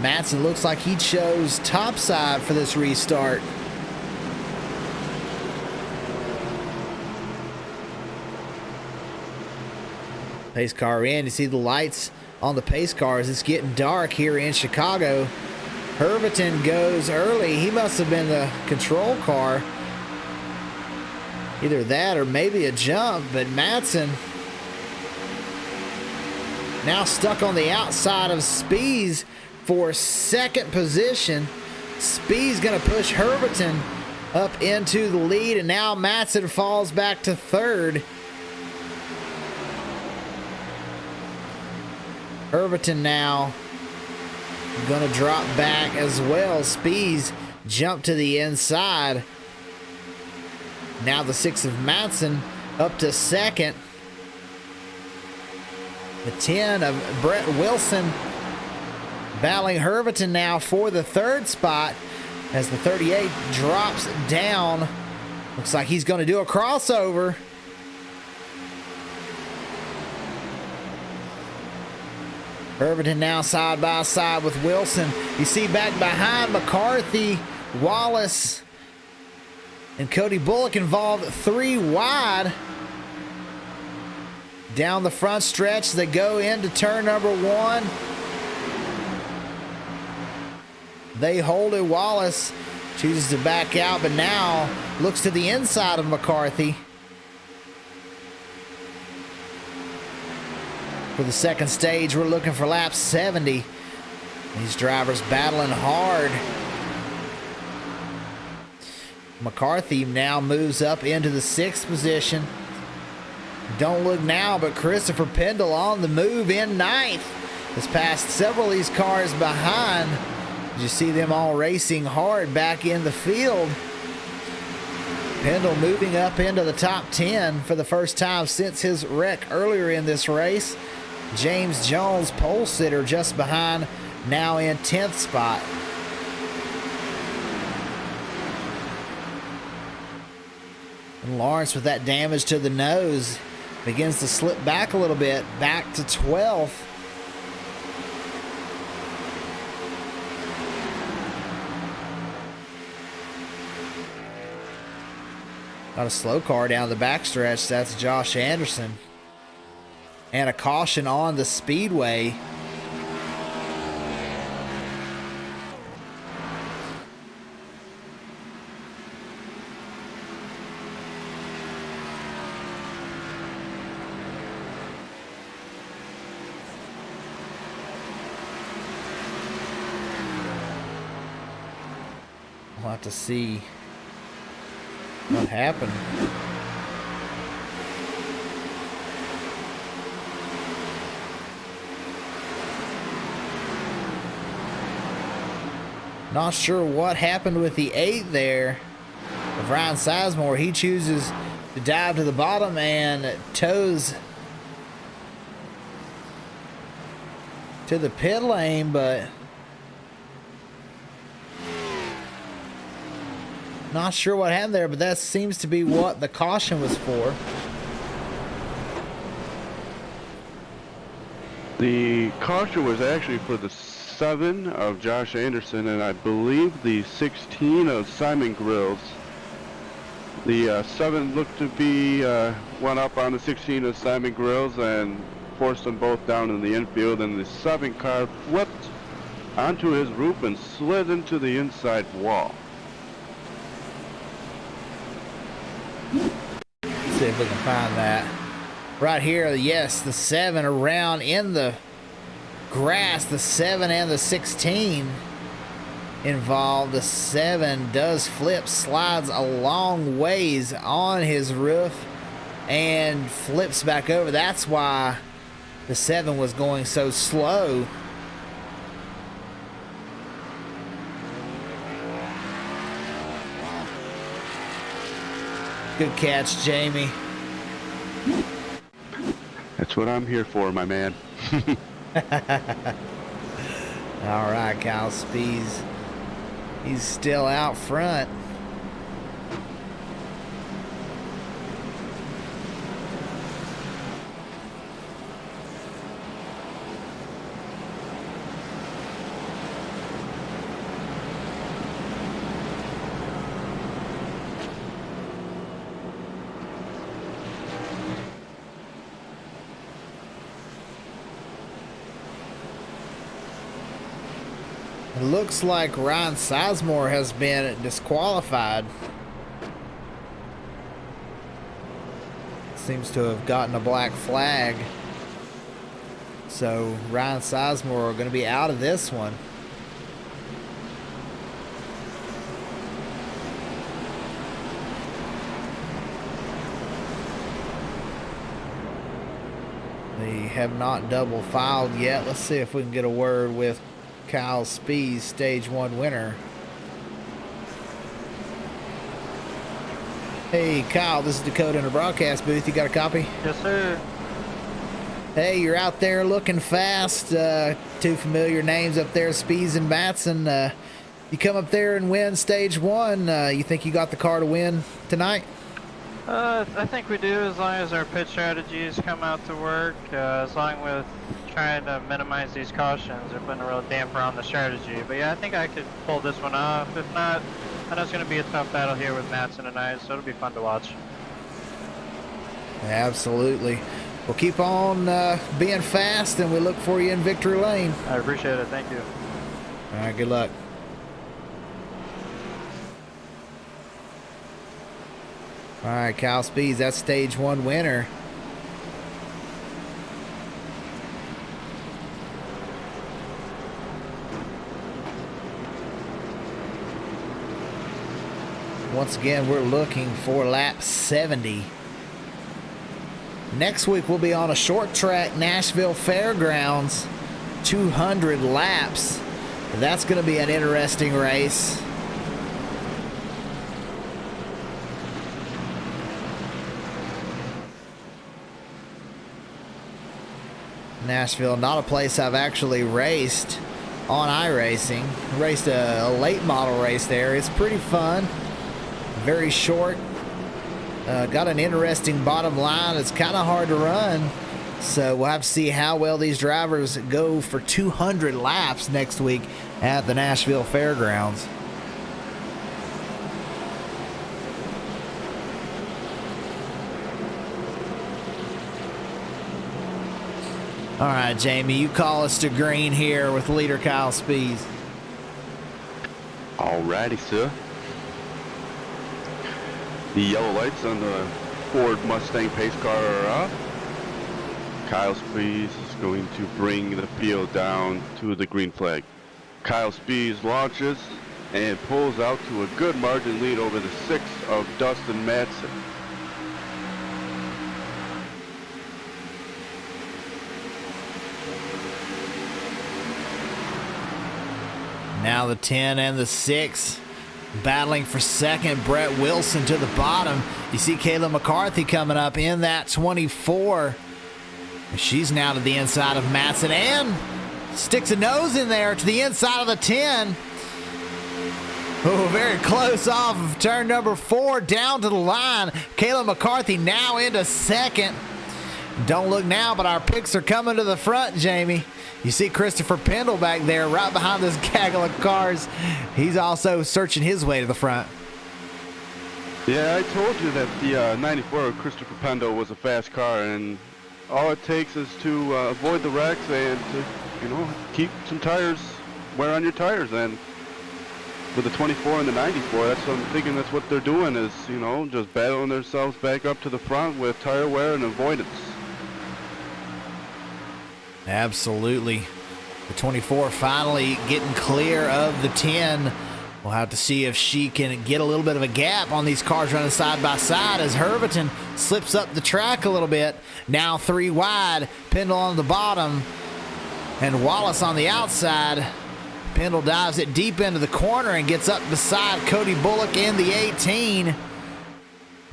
Matson looks like he chose topside for this restart. Pace car in. You see the lights on the pace cars. It's getting dark here in Chicago. Herberton goes early. He must have been the control car. Either that or maybe a jump, but Matson now stuck on the outside of Spees for second position. Spees going to push Herberton up into the lead, and now Matson falls back to third. Herberton now going to drop back as well. Spees jump to the inside. Now the 6 of Matson up to second. The 10 of Brett Wilson battling Herberton now for the third spot as the 38 drops down. Looks like he's going to do a crossover. Herberton now side by side with Wilson. You see back behind McCarthy, Wallace, and Cody Bullock involved 3 wide. Down the front stretch, they go into turn number 1. They hold it. Wallace chooses to back out, but now looks to the inside of McCarthy. For the second stage, we're looking for lap 70. These drivers battling hard. McCarthy now moves up into the 6th position. Don't look now, but Christopher Pendle on the move in ninth. Has passed several of these cars behind. You see them all racing hard back in the field. Pendle moving up into the top 10 for the first time since his wreck earlier in this race. James Jones, pole sitter, just behind, now in 10th spot. And Lawrence, with that damage to the nose, begins to slip back a little bit, back to 12th. Got a slow car down the backstretch. That's Josh Anderson. And a caution on the speedway. We'll have to see what happened. Not sure what happened with the 8 there of Ryan Sizemore. He chooses to dive to the bottom and toes to the pit lane, but not sure what happened there, but that seems to be what the caution was for. The caution was actually for the 7 of Josh Anderson, and I believe the 16 of Simon Grills. The 7 looked to be one up on the 16 of Simon Grills and forced them both down in the infield, and the 7 car flipped onto his roof and slid into the inside wall. See if we can find that. Right here, yes, the 7 around in the grass, the 7 and the 16 involved. The 7 does flip, slides a long ways on his roof and flips back over. That's why the 7 was going so slow. Good catch, Jamie. That's what I'm here for, my man. All right, Kyle Spees. He's still out front. It looks like Ryan Sizemore has been disqualified. Seems to have gotten a black flag. So Ryan Sizemore are going to be out of this one. They have not double filed yet. Let's see if we can get a word with Kyle Spees, stage 1 winner. Hey Kyle, this is Dakota in the broadcast booth. You got a copy? Yes, sir. Hey, you're out there looking fast. 2 familiar names up there, Spees and Matson. You come up there and win stage 1. You think you got the car to win tonight? I think we do, as long as our pit strategies come out to work. As long as we're trying to minimize these cautions, they're putting a real damper on the strategy. But yeah, I think I could pull this one off. If not, I know it's going to be a tough battle here with Matson tonight, so it'll be fun to watch. Absolutely. We'll keep on being fast, and we look for you in victory lane. I appreciate it. Thank you. All right, good luck. All right, Kyle Spees, that's stage 1 winner. Once again, we're looking for lap 70. Next week we'll be on a short track, Nashville Fairgrounds, 200 laps. That's going to be an interesting race. Nashville, not a place I've actually raced on iRacing. Raced a late model race there. It's pretty fun. Very short. Got an interesting bottom line. It's kind of hard to run. So we'll have to see how well these drivers go for 200 laps next week at the Nashville Fairgrounds. All right, Jamie, you call us to green here with leader Kyle Spees. Alrighty, sir. The yellow lights on the Ford Mustang pace car are up. Kyle Spees is going to bring the field down to the green flag. Kyle Spees launches and pulls out to a good margin lead over the 6 of Dustin Madsen. Now the 10 and the 6 battling for second. Brett Wilson to the bottom. You see Kayla McCarthy coming up in that 24. She's now to the inside of Madsen and sticks a nose in there to the inside of the 10. Oh, very close off of turn number 4 down to the line. Kayla McCarthy now into second. Don't look now, but our picks are coming to the front, Jamie. You see Christopher Pendle back there right behind this gaggle of cars. He's also searching his way to the front. Yeah, I told you that the 94 of Christopher Pendle was a fast car, and all it takes is to avoid the wrecks and to, keep some tires, wear on your tires. And with the 24 and the 94, that's what I'm thinking. That's what they're doing is, just battling themselves back up to the front with tire wear and avoidance. Absolutely. The 24 finally getting clear of the 10. We'll have to see if she can get a little bit of a gap on these cars running side by side as Herberton slips up the track a little bit. Now 3 wide. Pendle on the bottom and Wallace on the outside. Pendle dives it deep into the corner and gets up beside Cody Bullock in the 18.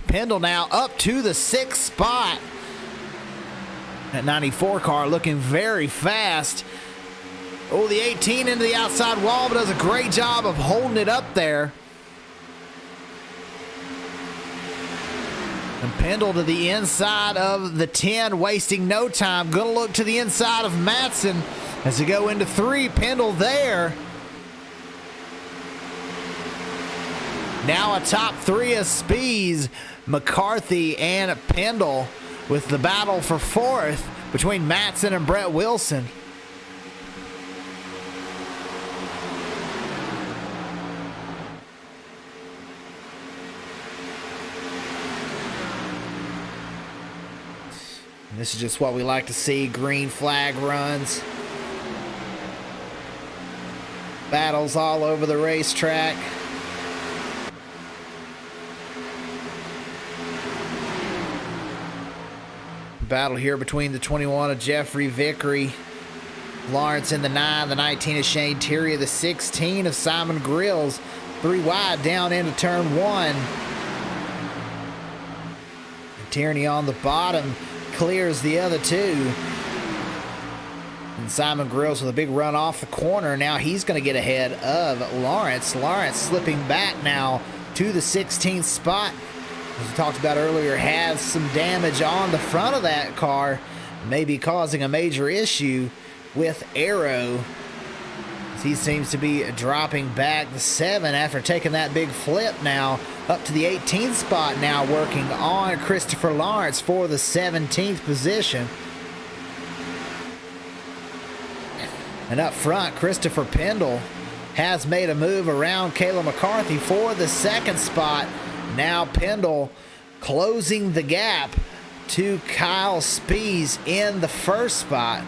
Pendle now up to the 6th spot. That 94 car looking very fast. Oh, the 18 into the outside wall, but does a great job of holding it up there. And Pendle to the inside of the 10, wasting no time. Gonna look to the inside of Madsen as they go into 3. Pendle there. Now a top 3 of Spees, McCarthy and Pendle, with the battle for 4th between Madsen and Brett Wilson. And this is just what we like to see, green flag runs. Battles all over the racetrack. Battle here between the 21 of Jeffrey Vickery, Lawrence in the 9, the 19 of Shane Terry, the 16 of Simon Grills. 3 wide down into turn 1. Tierney on the bottom clears the other 2. And Simon Grills with a big run off the corner. Now he's going to get ahead of Lawrence. Lawrence slipping back now to the 16th spot. As we talked about earlier, has some damage on the front of that car, maybe causing a major issue with Arrow. He seems to be dropping back to 7 after taking that big flip now. Up to the 18th spot now, working on Christopher Lawrence for the 17th position. And up front, Christopher Pendle has made a move around Kayla McCarthy for the 2nd spot. Now Pendle closing the gap to Kyle Spees in the 1st spot.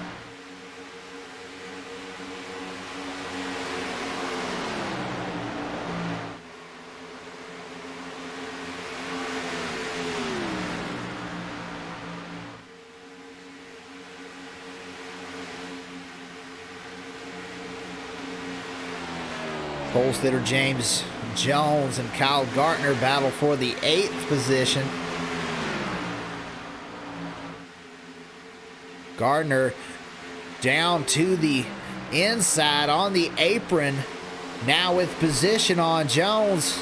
Pole sitter James Jones and Kyle Gartner battle for the 8th position. Gardner down to the inside on the apron. Now with position on Jones.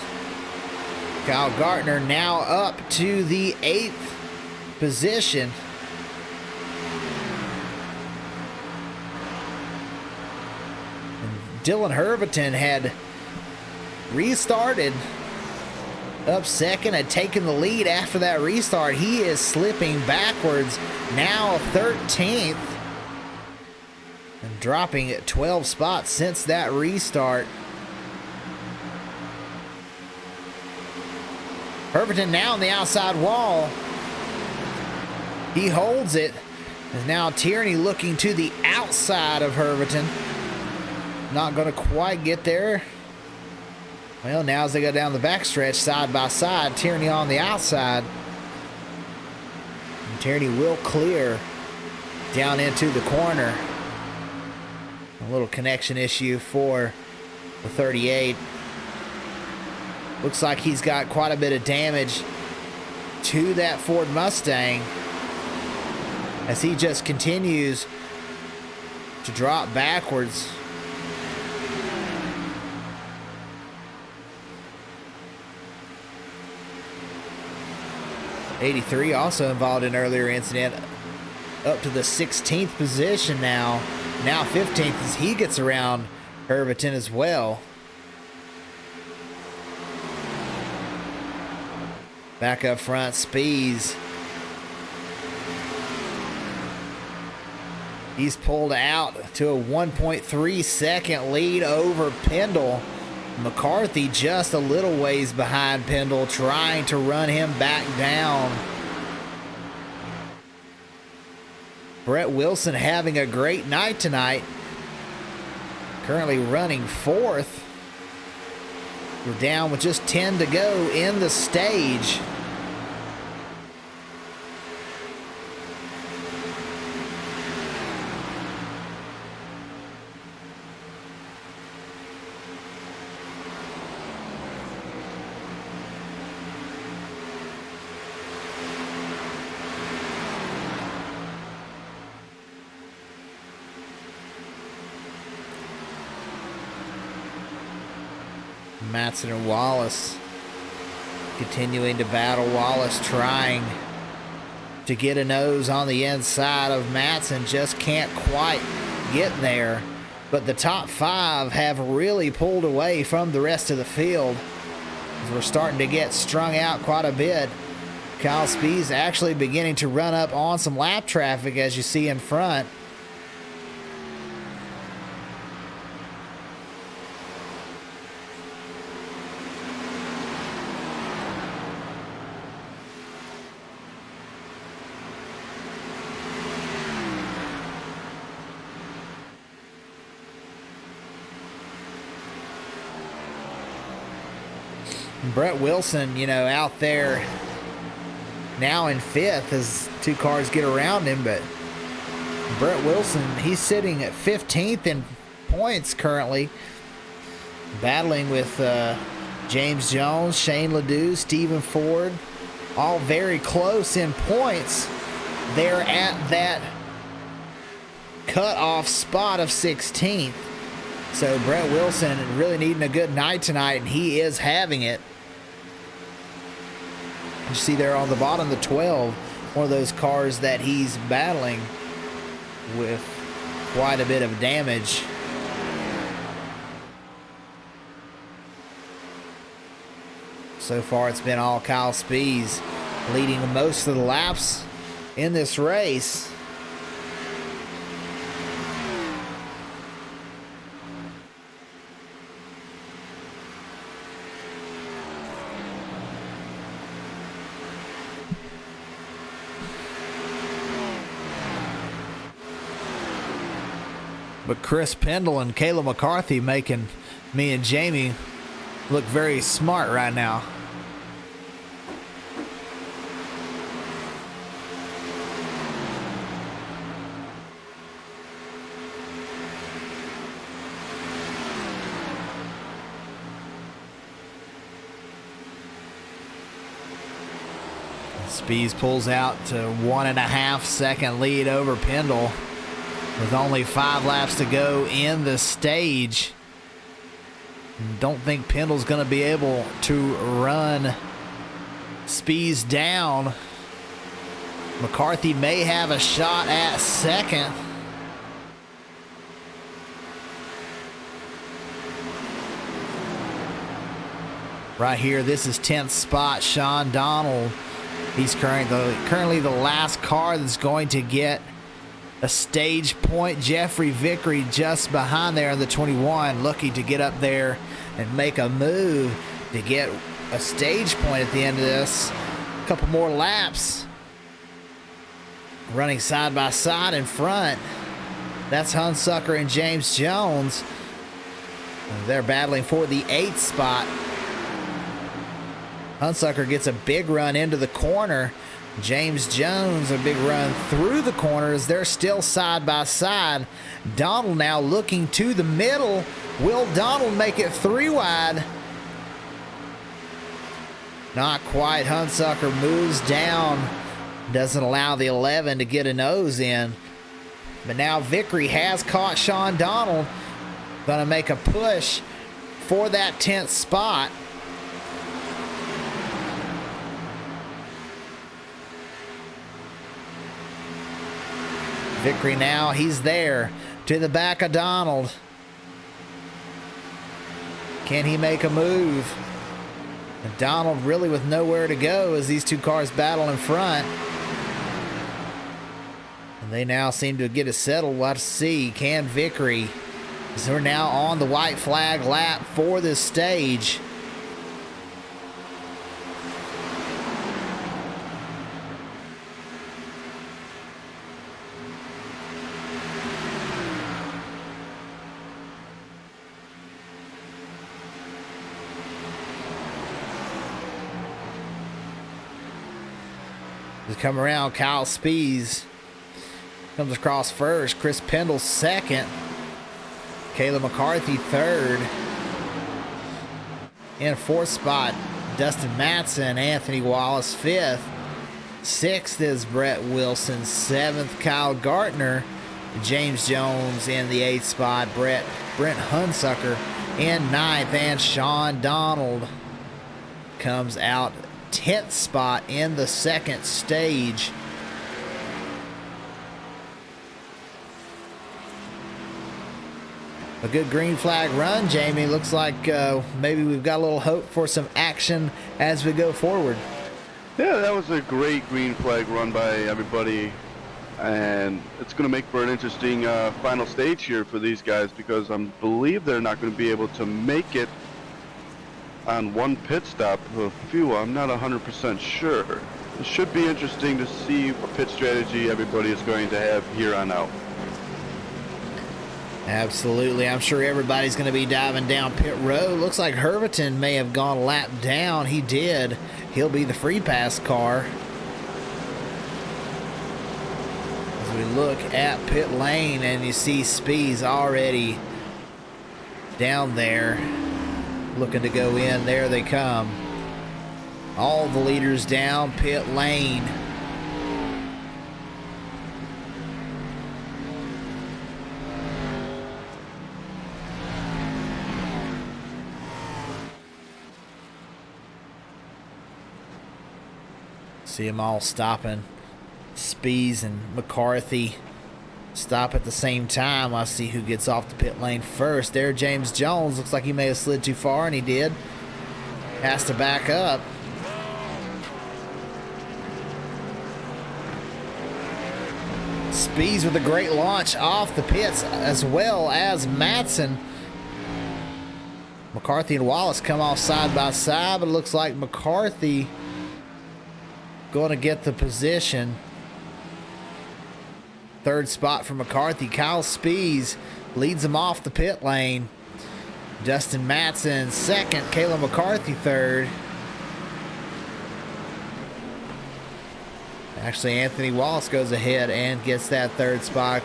Kyle Gartner now up to the 8th position. And Dylan Herberton had restarted up second, had taken the lead after that restart. He is slipping backwards, now 13th, and dropping 12 spots since that restart. Herberton now on the outside wall. He holds it. And now Tierney looking to the outside of Herberton. Not going to quite get there. Well, now as they go down the backstretch side by side, Tierney on the outside. And Tierney will clear down into the corner. A little connection issue for the 38. Looks like he's got quite a bit of damage to that Ford Mustang as he just continues to drop backwards. '83 also involved in an earlier incident, up to the 16th position now. Now 15th as he gets around Herberton as well. Back up front, Spees. He's pulled out to a 1.3 second lead over Pendle. McCarthy just a little ways behind Pendle, trying to run him back down. Brett Wilson having a great night tonight. Currently running 4th. We're down with just 10 to go in the stage. Matson and Wallace continuing to battle. Wallace trying to get a nose on the inside of Matson, just can't quite get there. But the top 5 have really pulled away from the rest of the field as we're starting to get strung out quite a bit. Kyle Spees actually beginning to run up on some lap traffic, as you see in front. Brett Wilson, out there now in 5th as 2 cars get around him, but Brett Wilson, he's sitting at 15th in points currently, battling with James Jones, Shane Ledoux, Stephen Ford, all very close in points. They're at that cutoff spot of 16th. So Brett Wilson really needing a good night tonight, and he is having it. You see there on the bottom, the 12, one of those cars that he's battling with quite a bit of damage. So far, it's been all Kyle Spees leading most of the laps in this race. But Chris Pendle and Kayla McCarthy making me and Jamie look very smart right now. Spees pulls out to 1.5 second lead over Pendle with only 5 laps to go in the stage. Don't think Pendle's going to be able to run Spees down. McCarthy may have a shot at second. Right here, this is 10th spot, Sean Donald. He's currently the last car that's going to get a stage point. Jeffrey Vickery just behind there in the 21, looking to get up there and make a move to get a stage point at the end of this. A couple more laps. Running side by side in front. That's Hunsucker and James Jones. They're battling for the 8th spot. Hunsucker gets a big run into the corner. James Jones a big run through the corners. They're still side by side. Donald now looking to the middle. Will Donald make it 3 wide? Not quite. Hunsucker moves down. Doesn't allow the 11 to get a nose in. But now Vickery has caught Sean Donald. Gonna make a push for that 10th spot. Vickery now, he's there to the back of Donald. Can he make a move? And Donald really with nowhere to go as these two cars battle in front. And they now seem to get it settled. We'll have to see. Can Vickery? As we're now on the white flag lap for this stage. To come around, Kyle Spees comes across first. Chris Pendle second. Caleb McCarthy third. In 4th spot, Dustin Matson. Anthony Wallace 5th. 6th is Brett Wilson. 7th, Kyle Gartner. James Jones in the 8th spot. Brent Hunsucker in 9th. And Sean Donald comes out 10th spot in the 2nd stage. A good green flag run, Jamie. Looks like maybe we've got a little hope for some action as we go forward. Yeah, that was a great green flag run by everybody, and it's going to make for an interesting final stage here for these guys, because I believe they're not going to be able to make it on one pit stop of fuel. I'm not 100% sure. It should be interesting to see what pit strategy everybody is going to have here on out. Absolutely. I'm sure everybody's going to be diving down pit road. Looks like Herviton may have gone a lap down. He did. He'll be the free pass car. As we look at pit lane, and you see Spees already down there looking to go in. There they come. All the leaders down pit lane. See them all stopping. Spees and McCarthy stop at the same time. I see who gets off the pit lane first. There, James Jones. Looks like he may have slid too far, and he did. Has to back up. Spees with a great launch off the pits, as well as Matson. McCarthy and Wallace come off side by side, but it looks like McCarthy going to get the position. 3rd spot for McCarthy. Kyle Spees leads him off the pit lane. Dustin Matson 2nd. Caleb McCarthy 3rd. Actually, Anthony Wallace goes ahead and gets that 3rd spot.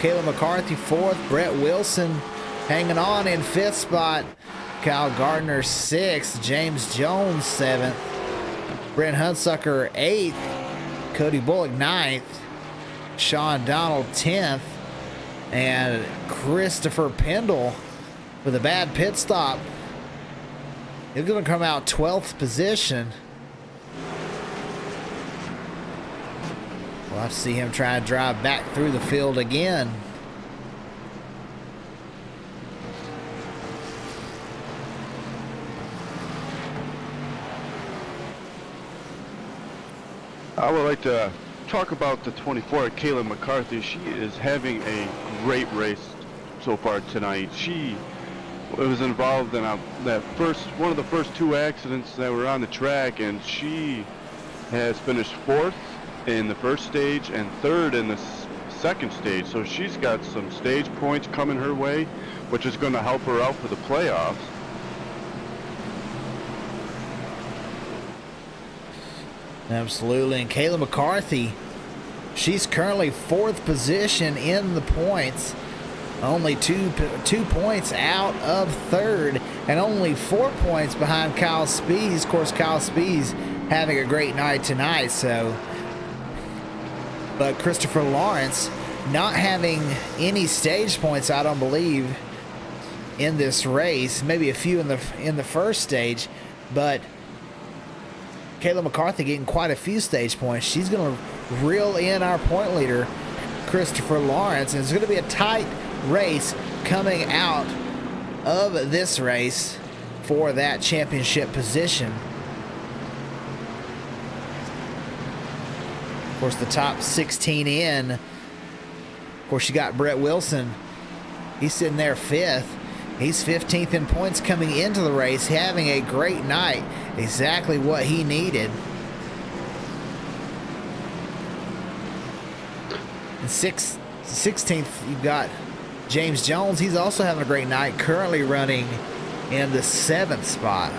Caleb McCarthy 4th. Brett Wilson hanging on in 5th spot. Kyle Gardner 6th. James Jones 7th. Brent Hunsucker 8th. Cody Bullock 9th. Sean Donald 10th. And Christopher Pendle with a bad pit stop. He's going to come out 12th position. We'll have to see him try to drive back through the field again. I would like to talk about the 24, Kayla McCarthy. She is having a great race so far tonight. She was involved in one of the first two accidents that were on the track, and she has finished 4th in the first stage and 3rd in the second stage. So she's got some stage points coming her way, which is going to help her out for the playoffs. Absolutely. And Kayla McCarthy, she's currently 4th position in the points. Only two points out of 3rd, and only 4 points behind Kyle Spees. Of course, Kyle Spees having a great night tonight. But Christopher Lawrence not having any stage points, I don't believe, in this race. Maybe a few in the first stage, but Kayla McCarthy getting quite a few stage points. She's going to reel in our point leader, Christopher Lawrence, and it's going to be a tight race coming out of this race for that championship position. Of course, the top 16 in. Of course, you got Brett Wilson. He's sitting there 5th. He's 15th in points coming into the race, having a great night. Exactly what he needed. And 16th, you've got James Jones. He's also having a great night, currently running in the 7th spot.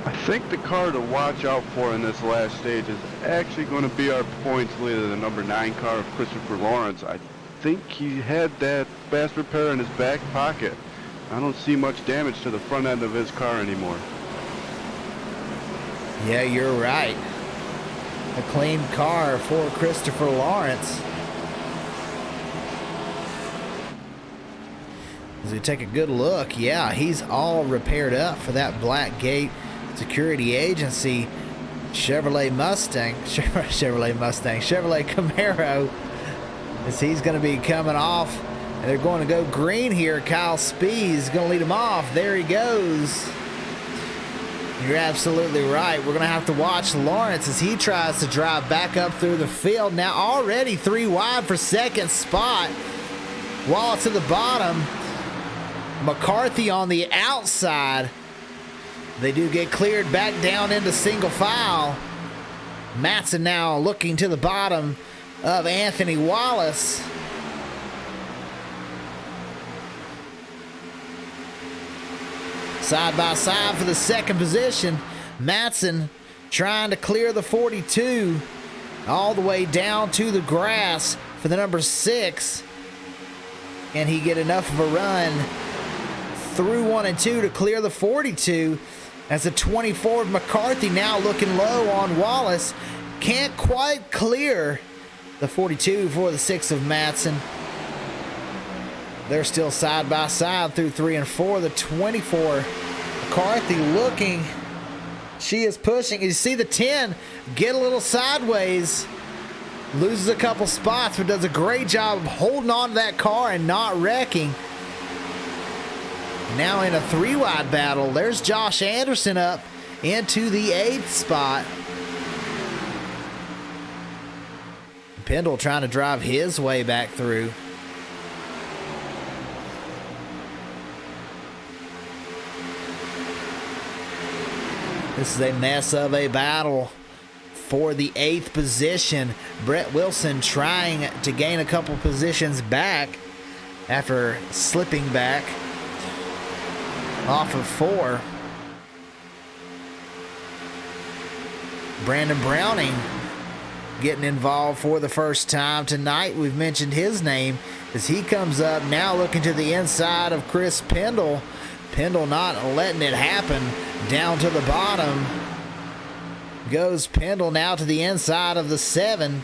I think the car to watch out for in this last stage is actually going to be our points leader, the number 9 car of Christopher Lawrence. I think he had that fast repair in his back pocket. I don't see much damage to the front end of his car anymore. Yeah, you're right. A clean car for Christopher Lawrence. As we take a good look, yeah, he's all repaired up for that Blackgate Security Agency Chevrolet Camaro, as he's going to be coming off, and they're going to go green here. Kyle Spees is going to lead him off. There he goes. You're absolutely right. We're going to have to watch Lawrence as he tries to drive back up through the field. Now already 3 wide for 2nd spot. Wallace to the bottom. McCarthy on the outside. They do get cleared back down into single file. Matson now looking to the bottom of Anthony Wallace. Side by side for the 2nd position. Matson trying to clear the 42 all the way down to the grass for the number 6. Can he get enough of a run through 1 and 2 to clear the 42? As the 24 of McCarthy now looking low on Wallace. Can't quite clear the 42 for the 6 of Matson. They're still side by side through 3 and 4. The 24, McCarthy looking. She is pushing. You see the 10 get a little sideways. Loses a couple spots, but does a great job of holding on to that car and not wrecking. Now in a 3 wide battle, there's Josh Anderson up into the 8th spot. Pendle trying to drive his way back through. This is a mess of a battle for the 8th position. Brett Wilson trying to gain a couple positions back after slipping back off of 4. Brandon Browning getting involved for the first time tonight. We've mentioned his name as he comes up now looking to the inside of Chris Pendle Pendle not letting it happen. Down to the bottom goes Pendle, now to the inside of the 7.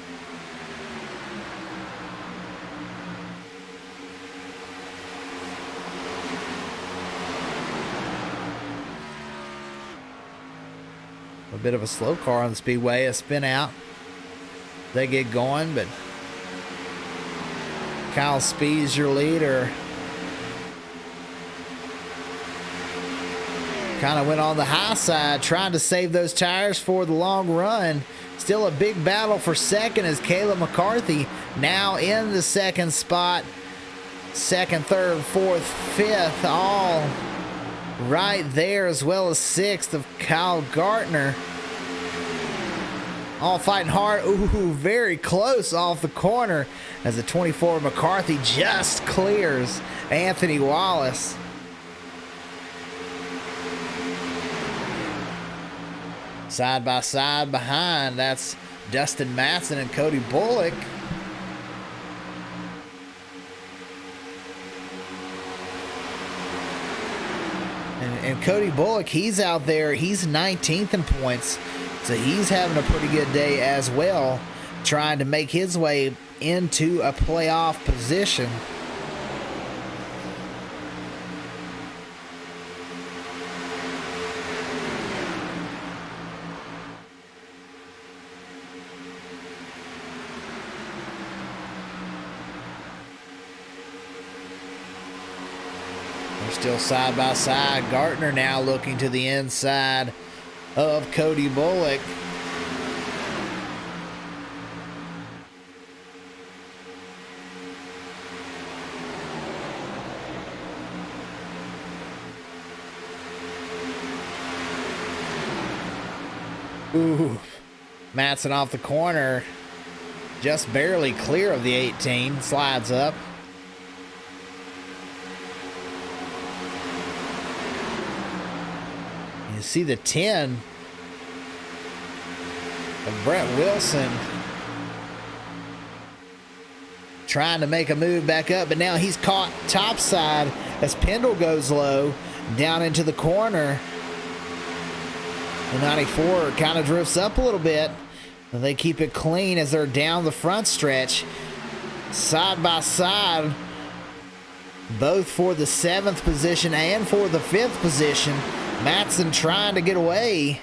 A bit of a slow car on the speedway, a spin out. They get going, but Kyle Speed's your leader. Kind of went on the high side, trying to save those tires for the long run. Still a big battle for second as Caleb McCarthy now in the second spot. Second, third, fourth, fifth, all right there, as well as sixth of Kyle Gartner. All fighting hard. Ooh, very close off the corner as the 24 McCarthy just clears Anthony Wallace. Side by side behind, that's Dustin Matson and Cody Bullock. And Cody Bullock, he's out there. He's 19th in points, so he's having a pretty good day as well, trying to make his way into a playoff position. Still side by side. Gartner now looking to the inside of Cody Bullock. Ooh, Matson off the corner, just barely clear of the 18, slides up. You see the 10 of Brett Wilson trying to make a move back up, but now he's caught topside as Pendle goes low down into the corner. The 94 kind of drifts up a little bit, and they keep it clean as they're down the front stretch, side by side, both for the 7th position and for the 5th position. Matson trying to get away.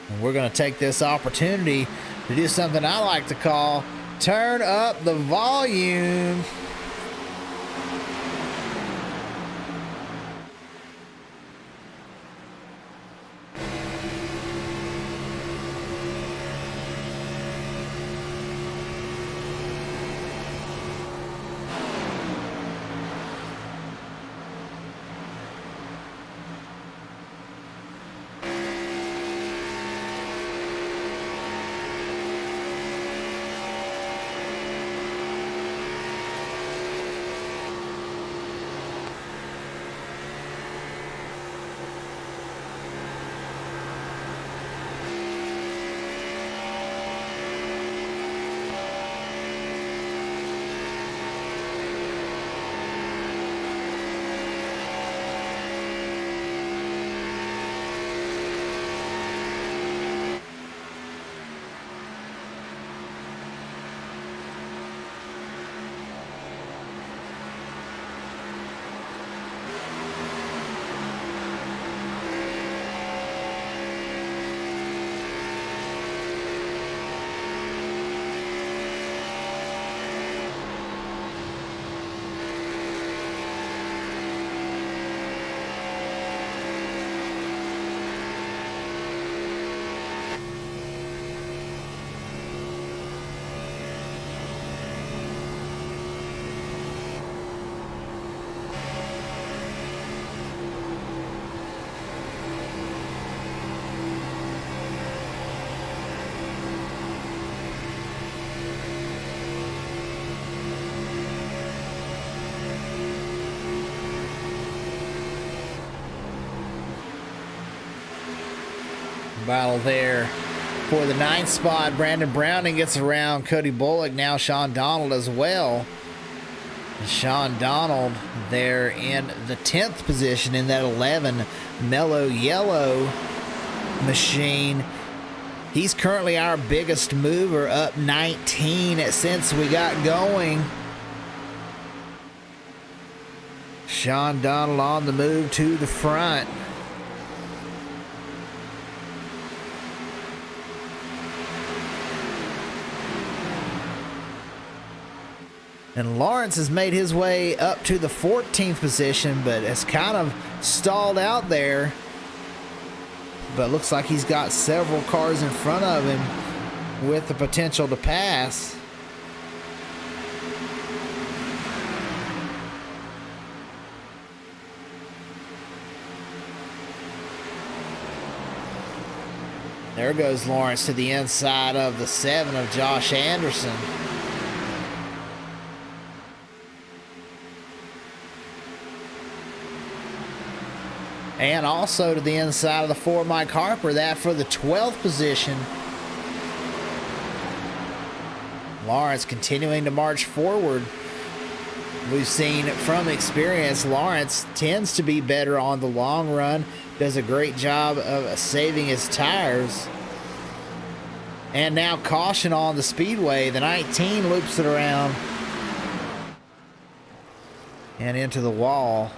And we're going to take this opportunity to do something I like to call turn up the volume. battle there for the 9th spot. Brandon Browning gets around Cody Bullock. Now Sean Donald as well. And Sean Donald there in the 10th position in that 11 mellow yellow machine. He's currently our biggest mover, up 19 since we got going. Sean Donald on the move to the front. And Lawrence has made his way up to the 14th position, but has kind of stalled out there. But looks like he's got several cars in front of him with the potential to pass. There goes Lawrence to the inside of the 7 of Josh Anderson. And also to the inside of the 4, Mike Harper, that for the 12th position. Lawrence continuing to march forward. We've seen from experience, Lawrence tends to be better on the long run, does a great job of saving his tires. And now caution on the speedway. The 19 loops it around and into the wall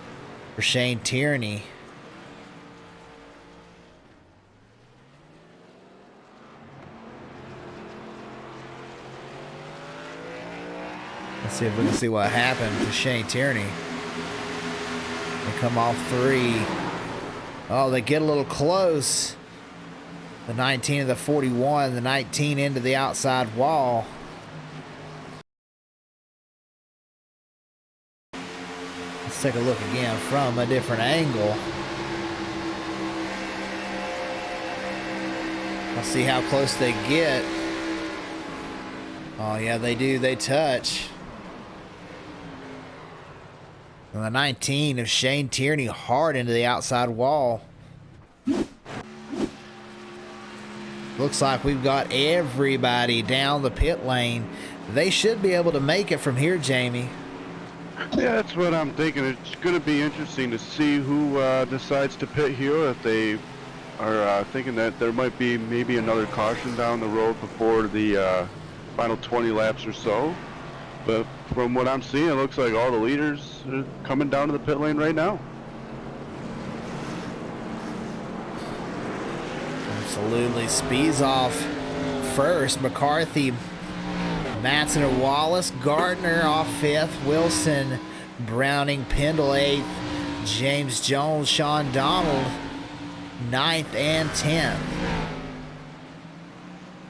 for Shane Tierney. Let's see if we can see what happened to Shane Tierney. They come off 3. Oh, they get a little close. The 19 of the 41, the 19 into the outside wall. Let's take a look again from a different angle. Let's see how close they get. Oh yeah, they do, they touch. And the 19 of Shane Tierney hard into the outside wall. Looks like we've got everybody down the pit lane. They should be able to make it from here, Jamie. Yeah, that's what I'm thinking. It's going to be interesting to see who decides to pit here. If they are thinking that there might be maybe another caution down the road before the final 20 laps or so. But from what I'm seeing, it looks like all the leaders are coming down to the pit lane right now. Absolutely. Speeds off first. McCarthy, Matson and Wallace. Gardner off 5th. Wilson, Browning, Pendle 8th. James Jones, Sean Donald 9th and 10th.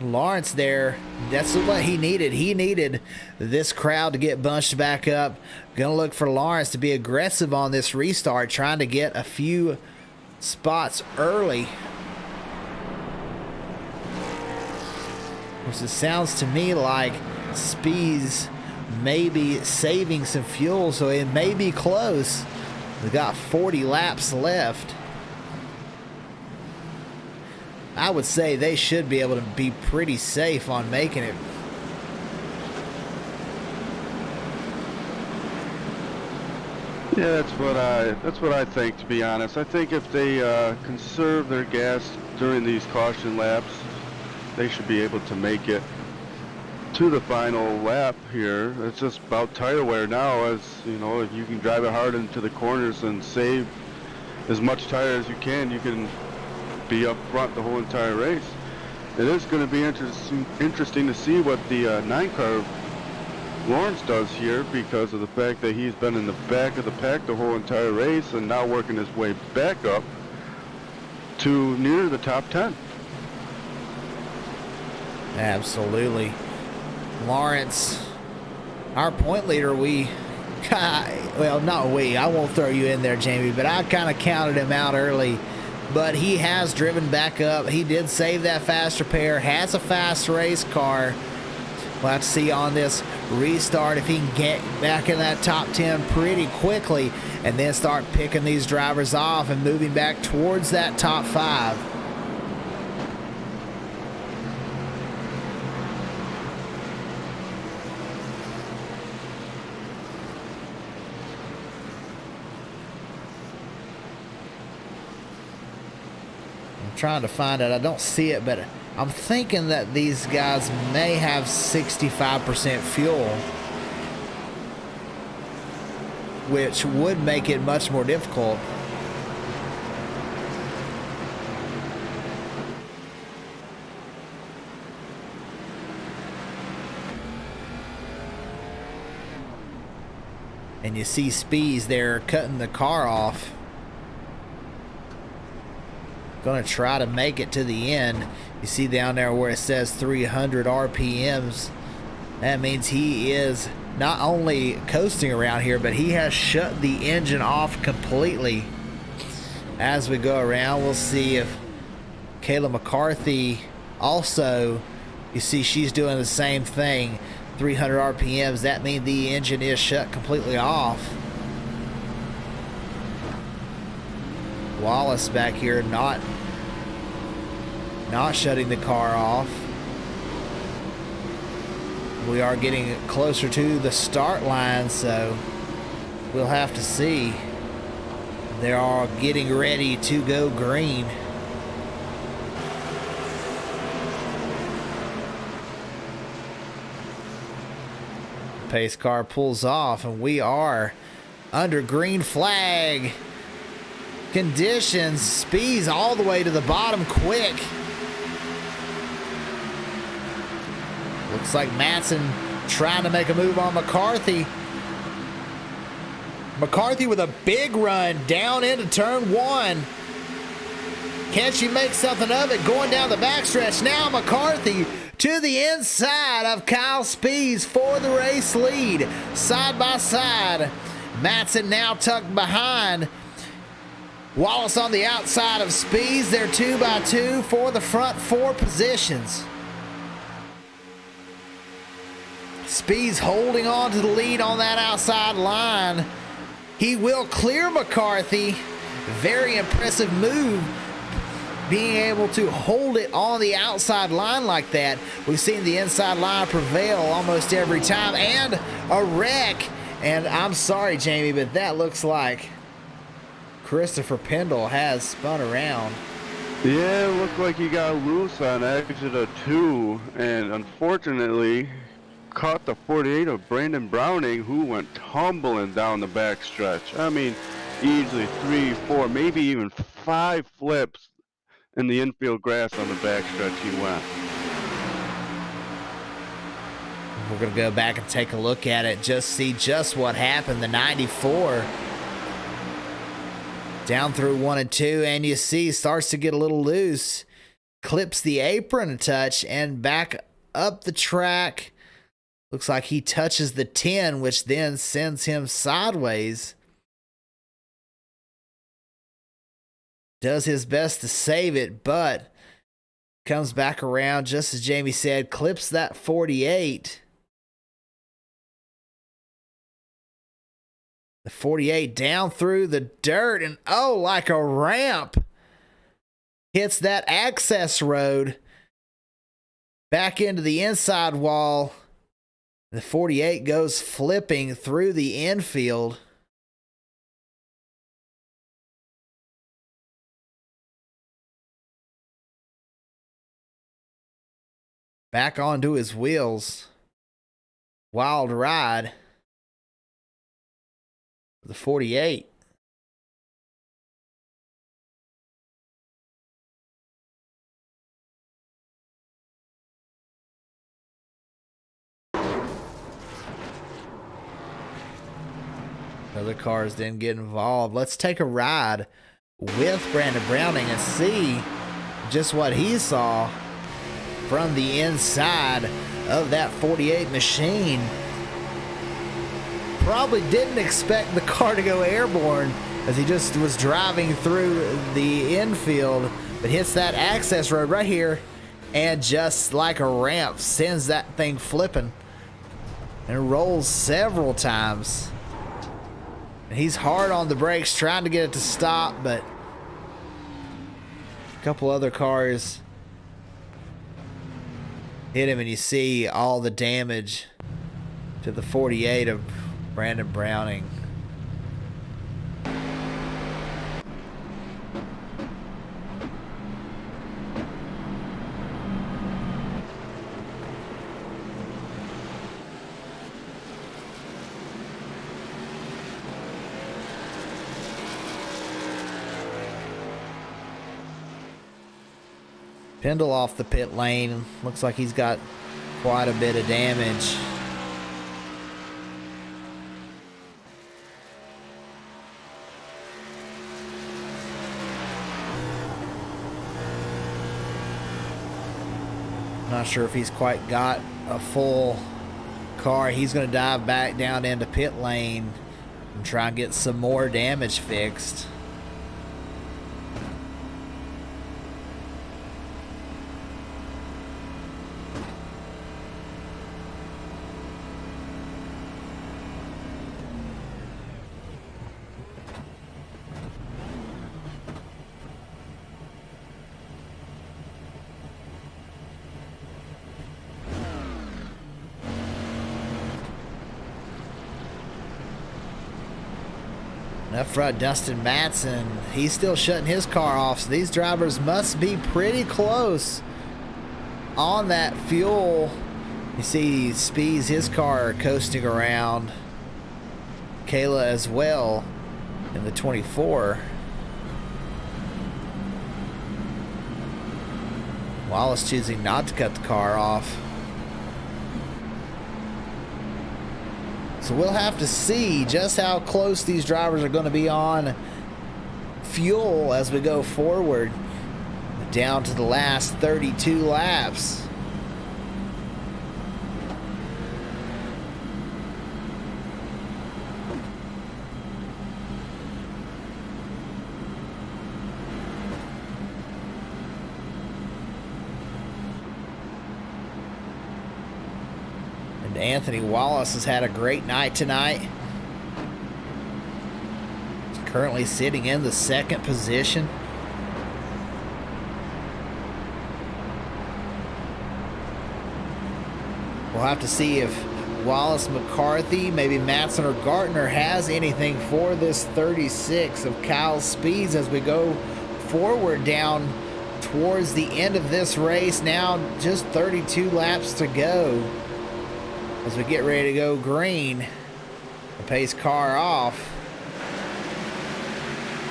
Lawrence there, that's what he needed. He needed this crowd to get bunched back up. Gonna look for Lawrence to be aggressive on this restart, trying to get a few spots early. Which it sounds to me like Spees may be saving some fuel, so it may be close. We've got 40 laps left. I would say they should be able to be pretty safe on making it. Yeah, that's what I think, to be honest. I think if they conserve their gas during these caution laps, they should be able to make it to the final lap here. It's just about tire wear now. As you know, if you can drive it hard into the corners and save as much tire as you can be up front the whole entire race. It is going to be interesting to see what the 9-car Lawrence does here, because of the fact that he's been in the back of the pack the whole entire race and now working his way back up to near the top 10. Absolutely. Lawrence, our point leader, well, not we, I won't throw you in there, Jamie, but I kind of counted him out early. But he has driven back up. He did save that fast repair, has a fast race car. We'll have to see on this restart if he can get back in that top 10 pretty quickly and then start picking these drivers off and moving back towards that top 5. trying to find it. I don't see it, but I'm thinking that these guys may have 65% fuel, which would make it much more difficult. And you see Spees there cutting the car off. Gonna try to make it to the end. You see down there where it says 300 RPMs. That means he is not only coasting around here, but he has shut the engine off completely. As we go around, we'll see if Kayla McCarthy also, you see she's doing the same thing. 300 RPMs, that means the engine is shut completely off. Wallace back here not shutting the car off. We are getting closer to the start line, so we'll have to see. They are getting ready to go green. Pace car pulls off, and we are under green flag conditions. Speeds all the way to the bottom quick. Looks like Matson trying to make a move on McCarthy. McCarthy with a big run down into turn one. Can she make something of it? Going down the backstretch. Now McCarthy to the inside of Kyle Spees for the race lead. Side by side. Matson now tucked behind. Wallace on the outside of Spees. They're 2 by 2 for the front 4 positions. Spees holding on to the lead on that outside line. He will clear McCarthy. Very impressive move, being able to hold it on the outside line like that. We've seen the inside line prevail almost every time, and a wreck. And I'm sorry, Jamie, but that looks like Christopher Pendle has spun around. Yeah, it looked like he got loose on exit of 2, and unfortunately caught the 48 of Brandon Browning, who went tumbling down the backstretch. I mean, easily 3, 4, maybe even 5 flips in the infield grass on the backstretch he went. We're going to go back and take a look at it, just see just what happened. The 94 down through 1 and 2, and you see starts to get a little loose, clips the apron a touch, and back up the track. Looks like he touches the 10, which then sends him sideways. Does his best to save it, but comes back around, just as Jamie said, clips that 48. The 48 down through the dirt, and oh, like a ramp. Hits that access road. Back into the inside wall. The 48 goes flipping through the infield. Back onto his wheels. Wild ride. The 48. Other cars didn't get involved. Let's take a ride with Brandon Browning and see just what he saw from the inside of that 48 machine. Probably didn't expect the car to go airborne as he just was driving through the infield, but hits that access road right here and just like a ramp sends that thing flipping and rolls several times. He's hard on the brakes trying to get it to stop, but a couple other cars hit him, and you see all the damage to the 48 of Brandon Browning. Pendle off the pit lane. Looks like he's got quite a bit of damage. Not sure if he's quite got a full car. He's going to dive back down into pit lane and try and get some more damage fixed. Up front, Dustin Matson, he's still shutting his car off, so these drivers must be pretty close on that fuel. You see Spees, his car coasting around. Kayla as well in the 24. Wallace choosing not to cut the car off. So we'll have to see just how close these drivers are going to be on fuel as we go forward down to the last 32 laps. Anthony Wallace has had a great night tonight. He's currently sitting in the second position. We'll have to see if Wallace, McCarthy, maybe Matson or Gartner has anything for this 36 of Kyle Speeds as we go forward down towards the end of this race. Now just 32 laps to go. As we get ready to go green, the pace car off.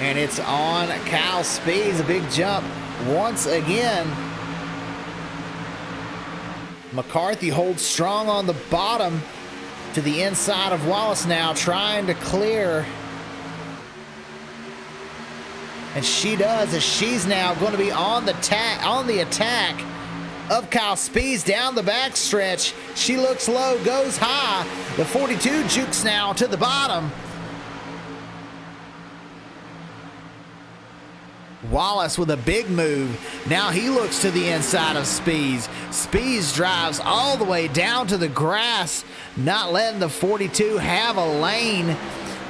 And it's on Kyle Speeds, a big jump once again. McCarthy holds strong on the bottom to the inside of Wallace now, trying to clear. And she does, as she's now going to be on the attack of Kyle Speeds down the backstretch. She looks low, goes high. The 42 jukes now to the bottom. Wallace with a big move. Now he looks to the inside of Speeds. Speeds drives all the way down to the grass, not letting the 42 have a lane.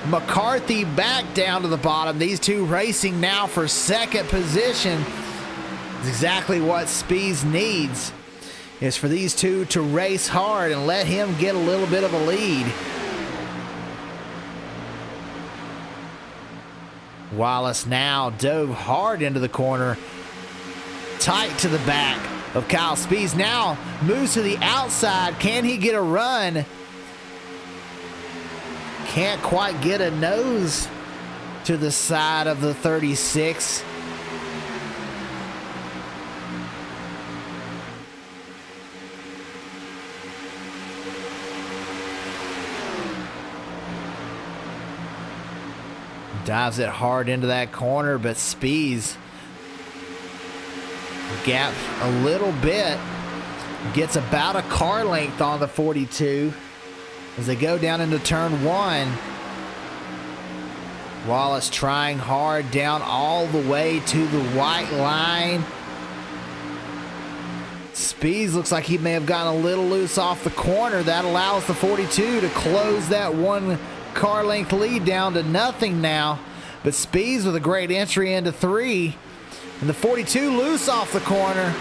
McCarthy back down to the bottom. These two racing now for second position. Exactly what Speeds needs is for these two to race hard and let him get a little bit of a lead. Wallace now dove hard into the corner, tight to the back of Kyle Speeds. Now moves to the outside. Can he get a run? Can't quite get a nose to the side of the 36. Dives it hard into that corner, but Speeds gaps a little bit. Gets about a car length on the 42 as they go down into turn one. Wallace trying hard down all the way to the white line. Speeds looks like he may have gotten a little loose off the corner. That allows the 42 to close that one car length lead down to nothing now. But Speeds with a great entry into three. And the 42 loose off the corner.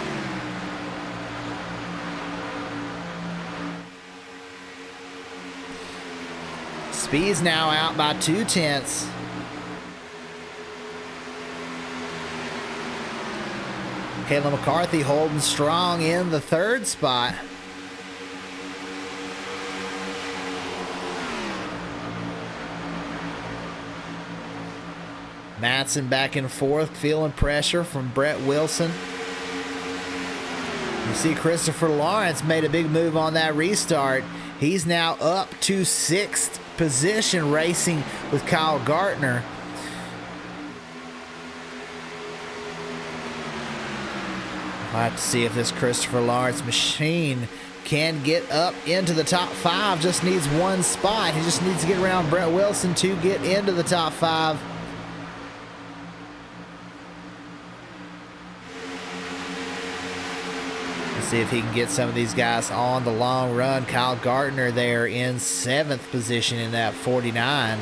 Speeds now out by 2/10. Kayla McCarthy holding strong in the third spot. Matson back and forth, feeling pressure from Brett Wilson. See, Christopher Lawrence made a big move on that restart. He's now up to 6th position, racing with Kyle Gardner. We'll have to see if this Christopher Lawrence machine can get up into the top 5. Just needs one spot. He just needs to get around Brett Wilson to get into the top 5. Let's see if he can get some of these guys on the long run. Kyle Gardner there in 7th position in that 49.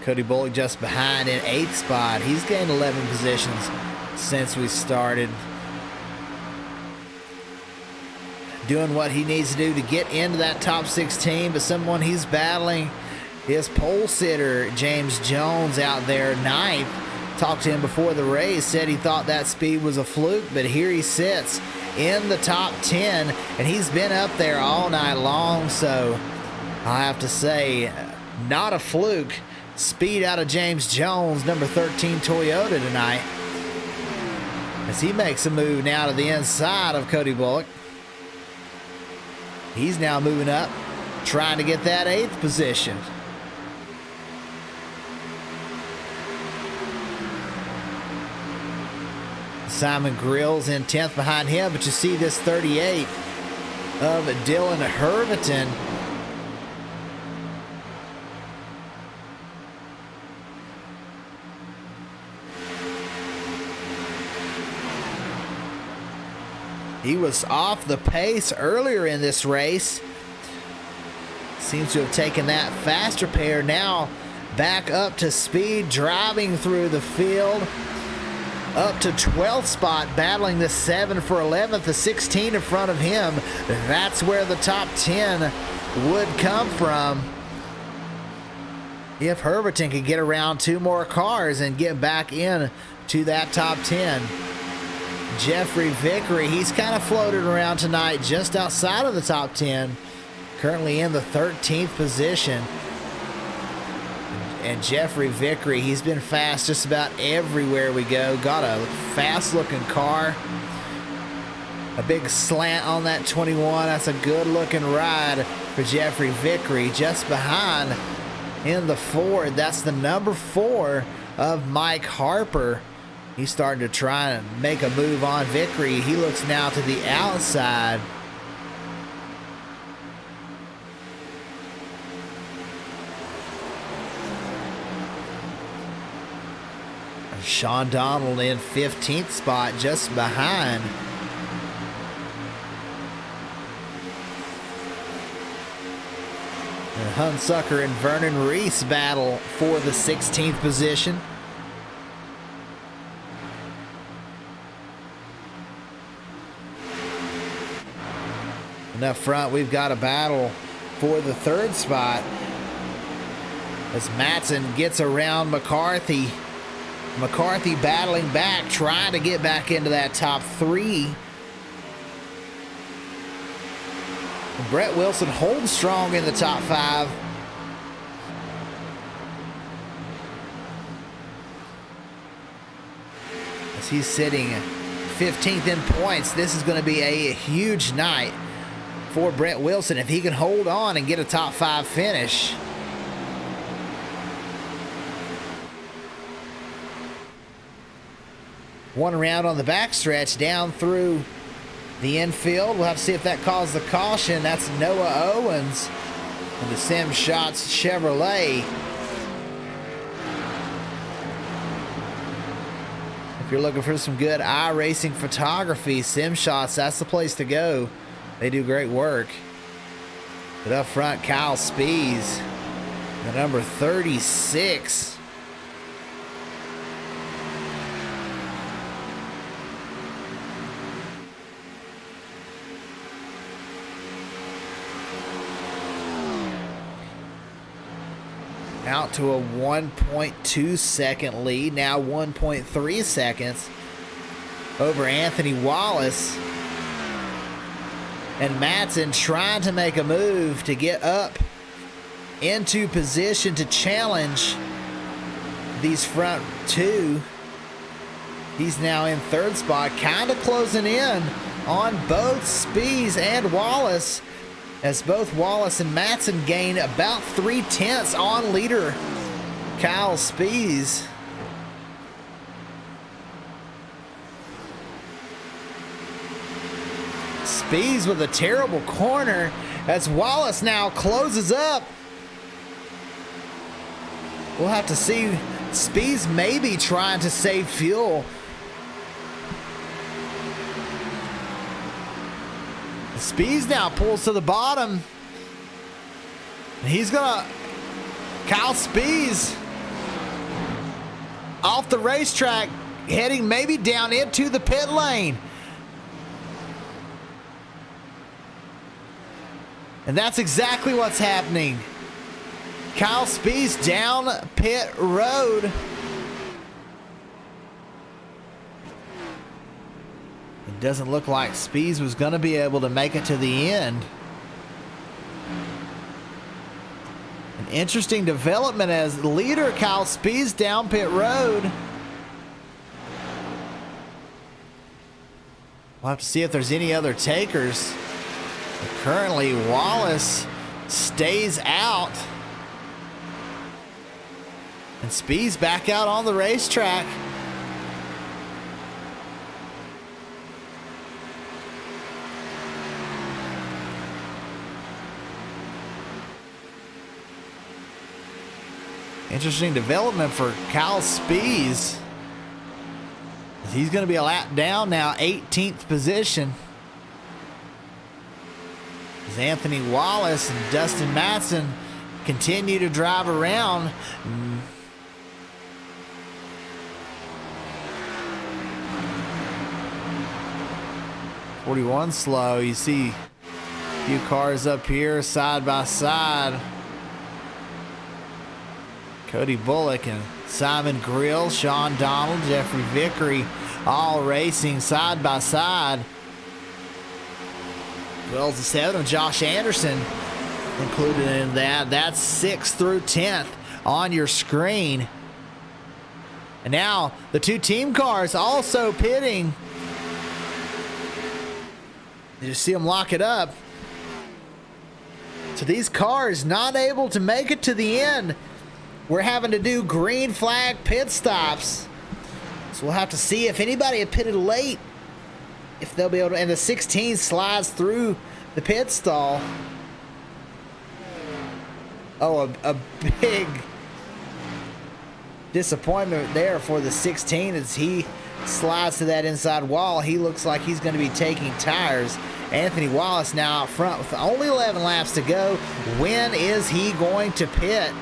Cody Bullock just behind in 8th spot. He's gained 11 positions since we started. Doing what he needs to do to get into that top 16, but someone he's battling is pole sitter James Jones out there, 9th. Talked to him before the race, said he thought that speed was a fluke, but here he sits in the top 10, and he's been up there all night long, so I have to say, not a fluke. Speed out of James Jones, number 13 Toyota tonight, as he makes a move now to the inside of Cody Bullock. He's now moving up, trying to get that 8th position. Simon Grills in 10th behind him, but you see this 38 of Dylan Herviton. He was off the pace earlier in this race. Seems to have taken that faster pair. Now back up to speed, driving through the field. Up to 12th spot, battling the 7 for 11th, the 16 in front of him. That's where the top 10 would come from. If Herberton could get around 2 more cars and get back in to that top 10. Jeffrey Vickery, he's kind of floated around tonight just outside of the top 10, currently in the 13th position. And Jeffrey Vickery, he's been fast just about everywhere we go. Got a fast looking car, a big slant on that 21. That's a good looking ride for Jeffrey Vickery. Just behind in the Ford, that's the number 4 of Mike Harper. He's starting to try and make a move on Vickery. He looks now to the outside. Sean Donald in 15th spot, just behind. And Hunsucker and Vernon Reese battle for the 16th position. And up front, we've got a battle for the 3rd spot as Matson gets around McCarthy. McCarthy battling back, trying to get back into that top 3. And Brett Wilson holds strong in the top 5. As he's sitting 15th in points, this is going to be a huge night for Brett Wilson if he can hold on and get a top 5 finish. One round on the backstretch down through the infield. We'll have to see if that caused the caution. That's Noah Owens and the Sim Shots Chevrolet. If you're looking for some good iRacing photography, Sim Shots, that's the place to go. They do great work. But up front, Kyle Spees, the number 36. out to a 1.2 second lead, now 1.3 seconds over Anthony Wallace. And Madsen trying to make a move to get up into position to challenge these front two. He's now in third spot, kind of closing in on both Spies and Wallace, as both Wallace and Madsen gain about 3/10 on leader Kyle Spies. Spies with a terrible corner as Wallace now closes up. We'll have to see. Spies maybe trying to save fuel. Spies now pulls to the bottom. And he's gonna, Kyle Spies off the racetrack, heading maybe down into the pit lane. And that's exactly what's happening. Kyle Spies down pit road. It doesn't look like Spies was going to be able to make it to the end. An interesting development as leader Kyle Spies down pit road. We'll have to see if there's any other takers. But currently, Wallace stays out. And Spies back out on the racetrack. Interesting development for Kyle Spies. He's going to be a lap down now, 18th position. As Anthony Wallace and Dustin Madsen continue to drive around. 41 slow. You see a few cars up here side by side. Cody Bullock and Simon Grill, Sean Donald, Jeffrey Vickery, all racing side by side. 12 to 7 of Josh Anderson included in that. That's 6th through 10th on your screen. And now the two team cars also pitting. You see them lock it up. So these cars not able to make it to the end. We're having to do green flag pit stops. So we'll have to see if anybody had pitted late, if they'll be able to, and the 16 slides through the pit stall. Oh, a big disappointment there for the 16 as he slides to that inside wall. He looks like he's going to be taking tires. Anthony Wallace now out front with only 11 laps to go. When is he going to pit?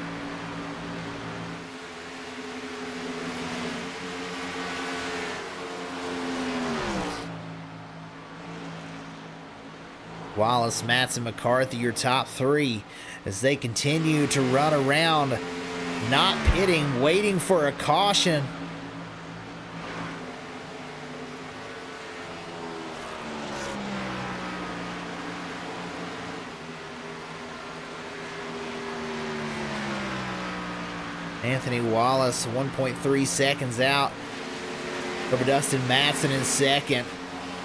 Wallace, Madsen, McCarthy, your top three as they continue to run around, not pitting, waiting for a caution. Anthony Wallace 1.3 seconds out over Dustin Madsen in second.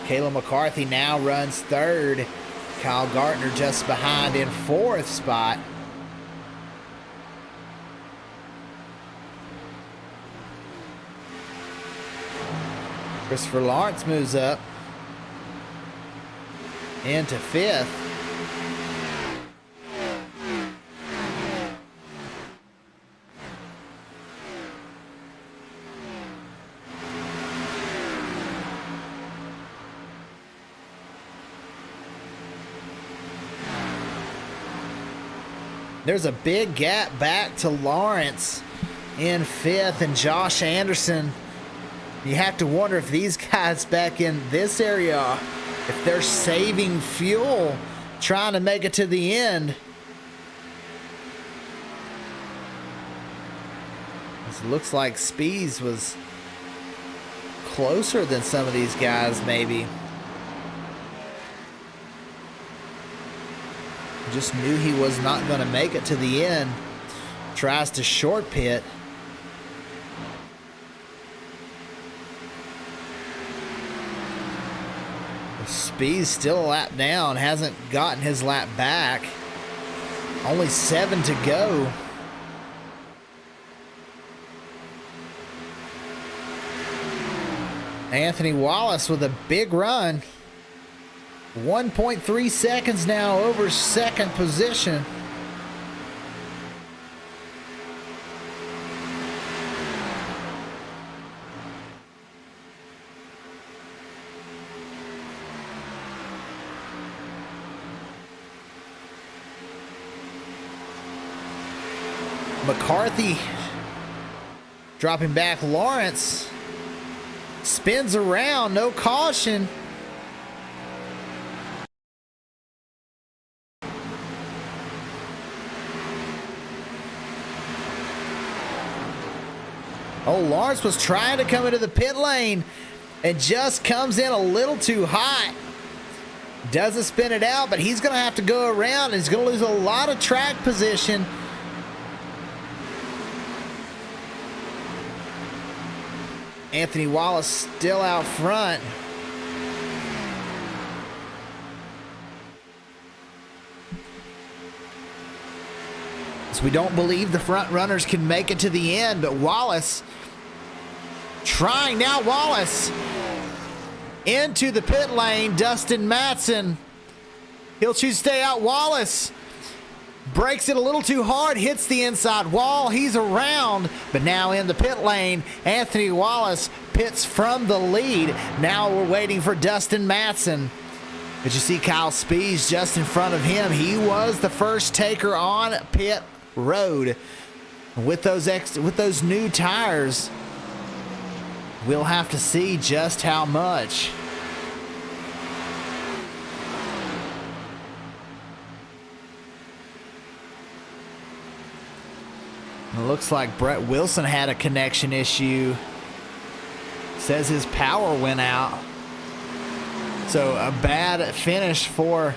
Caleb McCarthy now runs third. Kyle Gartner just behind in fourth spot. Christopher Lawrence moves up into fifth. There's a big gap back to Lawrence in fifth and Josh Anderson. You have to wonder if these guys back in this area, if they're saving fuel, trying to make it to the end. It looks like Spees was closer than some of these guys, maybe. Just knew he was not going to make it to the end. Tries to short pit. Spees still a lap down, hasn't gotten his lap back. Only 7 to go. Anthony Wallace with a big run. 1.3 seconds now over second position. McCarthy dropping back. Lawrence spins around, no caution. Oh, Lawrence was trying to come into the pit lane and just comes in a little too hot. Doesn't spin it out, but he's going to have to go around and he's going to lose a lot of track position. Anthony Wallace still out front. So we don't believe the front runners can make it to the end, but Wallace trying now. Wallace into the pit lane. Dustin Matson, he'll choose to stay out. Wallace breaks it a little too hard, hits the inside wall. He's around, but now in the pit lane, Anthony Wallace pits from the lead. Now we're waiting for Dustin Matson. But you see Kyle Spees just in front of him. He was the first taker on pit road. With those new tires, we'll have to see just how much. It looks like Brett Wilson had a connection issue. Says his power went out. So a bad finish for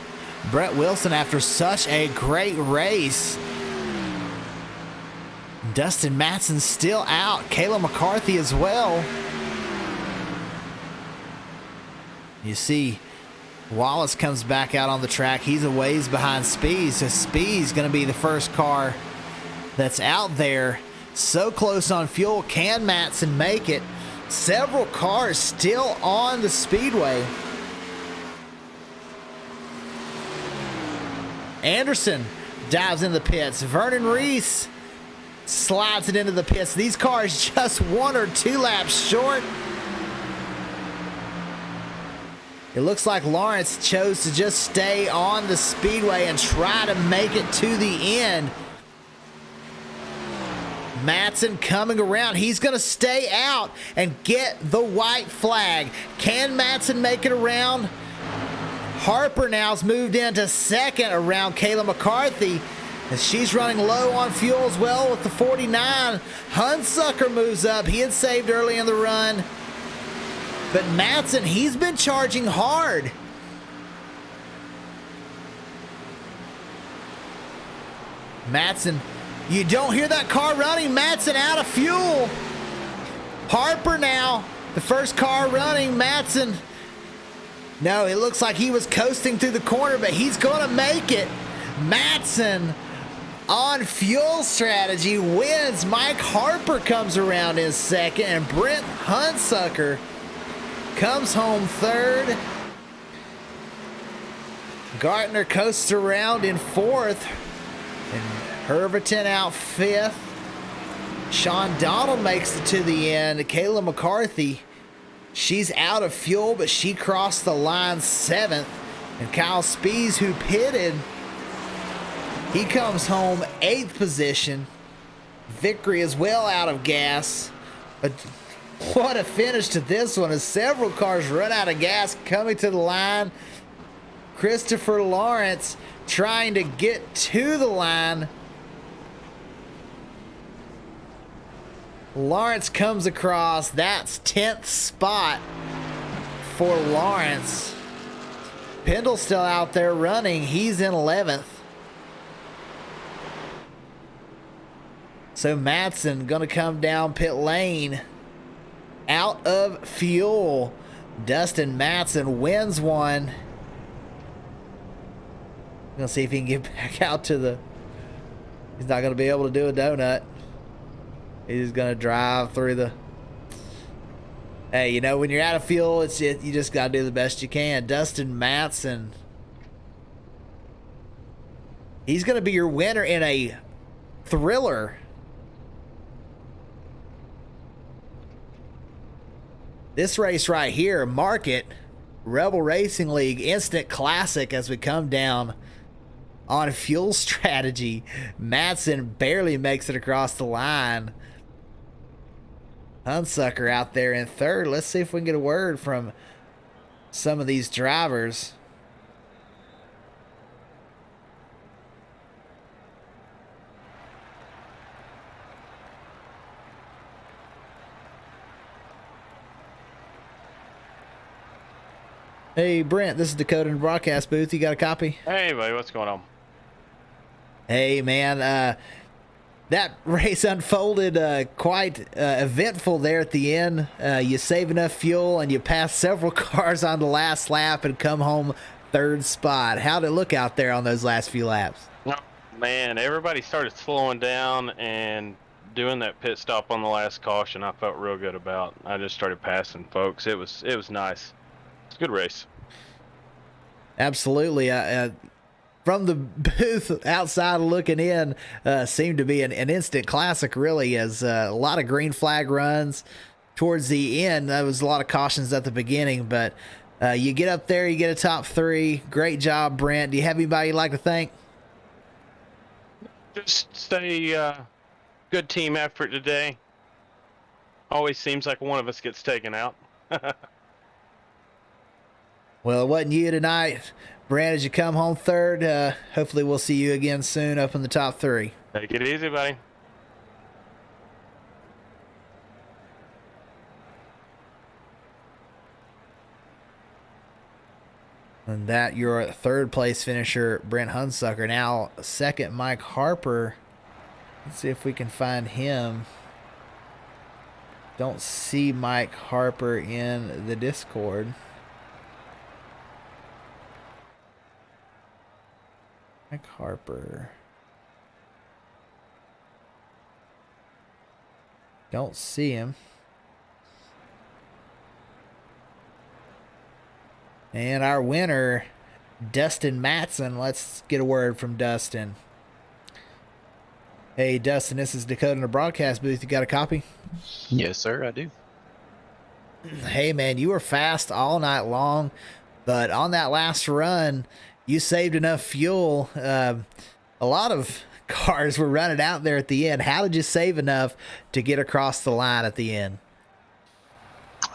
Brett Wilson after such a great race. Dustin Matson still out. Kayla McCarthy as well. You see Wallace comes back out on the track. He's a ways behind Spees. So Spees going to be the first car that's out there. So close on fuel. Can Matson make it? Several cars still on the speedway. Anderson dives in the pits. Vernon Reese slides it into the pits. These cars just 1 or 2 laps short. It looks like Lawrence chose to just stay on the speedway and try to make it to the end. Matson coming around. He's going to stay out and get the white flag. Can Matson make it around? Harper now's moved into second around Kayla McCarthy. And she's running low on fuel as well with the 49. Hunsucker moves up. He had saved early in the run. But Matson, he's been charging hard. Matson, you don't hear that car running. Matson out of fuel. Harper now, the first car running. Matson, no, it looks like he was coasting through the corner, but he's going to make it. Matson on fuel strategy wins. Mike Harper comes around in second, and Brent Hunsucker comes home third. Gartner coasts around in fourth, and Herberton out fifth. Sean Donald makes it to the end. Kayla McCarthy, she's out of fuel, but she crossed the line seventh. And Kyle Spees, who pitted, he comes home eighth position. Vickery as well out of gas. But what a finish to this one as several cars run out of gas coming to the line. Christopher Lawrence trying to get to the line. Lawrence comes across. That's 10th spot for Lawrence. Pendle's still out there running. He's in 11th. So Madsen going to come down pit lane. Out of fuel. Dustin Madsen wins one. Gonna see if he can get back out to the... He's not gonna be able to do a donut. He's gonna drive through the... Hey, you know, when you're out of fuel, you just gotta do the best you can. Dustin Madsen. He's gonna be your winner in a thriller. This race right here, mark it. Rebel Racing League Instant Classic as we come down on fuel strategy. Madsen barely makes it across the line. Hunsucker out there in third. Let's see if we can get a word from some of these drivers. Hey, Brent, this is Dakota in the broadcast booth. You got a copy? Hey, buddy, what's going on? Hey, man, that race unfolded quite eventful there at the end. You save enough fuel and you pass several cars on the last lap and come home third spot. How'd it look out there on those last few laps? Oh, man, everybody started slowing down and doing that pit stop on the last caution. I felt real good about. I just started passing folks. It was nice. It's a good race. Absolutely. From the booth outside looking in, seemed to be an instant classic, really, as a lot of green flag runs towards the end. There was a lot of cautions at the beginning, but you get up there, you get a top three. Great job, Brent. Do you have anybody you'd like to thank? Just say good team effort today. Always seems like one of us gets taken out. Well, it wasn't you tonight. Brent, as you come home third, hopefully we'll see you again soon up in the top three. Take it easy, buddy. And that your third place finisher, Brent Hunsucker. Now second, Mike Harper. Let's see if we can find him. Don't see Mike Harper in the Discord. Mike Harper. Don't see him. And our winner, Dustin Madsen. Let's get a word from Dustin. Hey, Dustin, this is Dakota in the broadcast booth. You got a copy? Yes, sir, I do. Hey, man, you were fast all night long, but on that last run, you saved enough fuel. A lot of cars were running out there at the end. How did you save enough to get across the line at the end?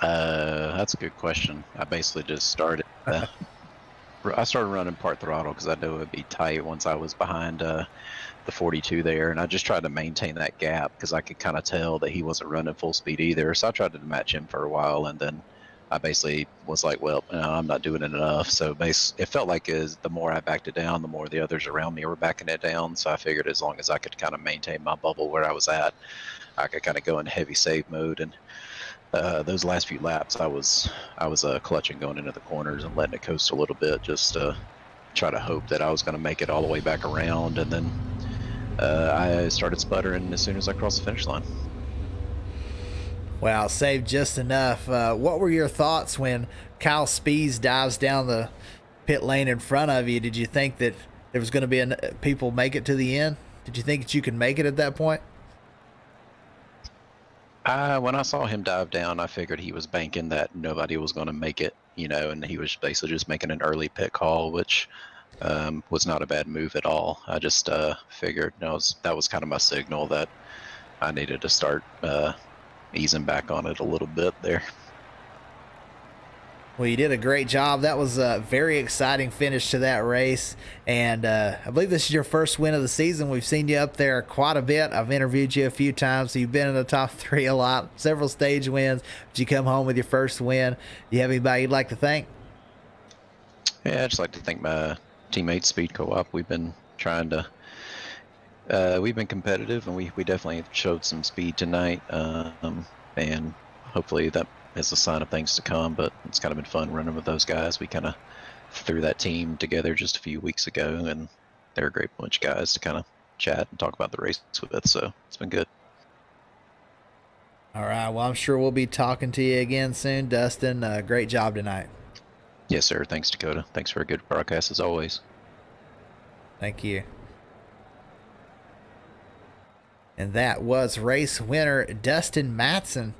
That's a good question. I basically just started. I started running part throttle because I knew it would be tight once I was behind the 42 there, and I just tried to maintain that gap because I could kind of tell that he wasn't running full speed either. So I tried to match him for a while, and then I basically was like, well, I'm not doing it enough. So it felt like the more I backed it down, the more the others around me were backing it down. So I figured as long as I could kind of maintain my bubble where I was at, I could kind of go into heavy save mode. And those last few laps, I was clutching going into the corners and letting it coast a little bit, just to try to hope that I was going to make it all the way back around. And then I started sputtering as soon as I crossed the finish line. Wow, saved just enough. What were your thoughts when Kyle Spees dives down the pit lane in front of you? Did you think that there was going to be people make it to the end? Did you think that you could make it at that point? When I saw him dive down, I figured he was banking that nobody was going to make it, and he was basically just making an early pit call, which was not a bad move at all. I just figured that was kind of my signal that I needed to start easing back on it a little bit there. Well, you did a great job. That was a very exciting finish to that race. And I believe this is your first win of the season. We've seen you up there quite a bit. I've interviewed you a few times. So you've been in the top 3 a lot, several stage wins. But you come home with your first win. Do you have anybody you'd like to thank? Yeah, I'd just like to thank my teammates, Speed Co-op. We've been trying to, we've been competitive, and we definitely showed some speed tonight. And hopefully that is a sign of things to come, but it's kind of been fun running with those guys. We kind of threw that team together just a few weeks ago, and they're a great bunch of guys to kind of chat and talk about the race with, so it's been good. All right, well, I'm sure we'll be talking to you again soon, Dustin. Great job tonight. Yes, sir. Thanks, Dakota. Thanks for a good broadcast as always. Thank you. And that was race winner Dustin Matson.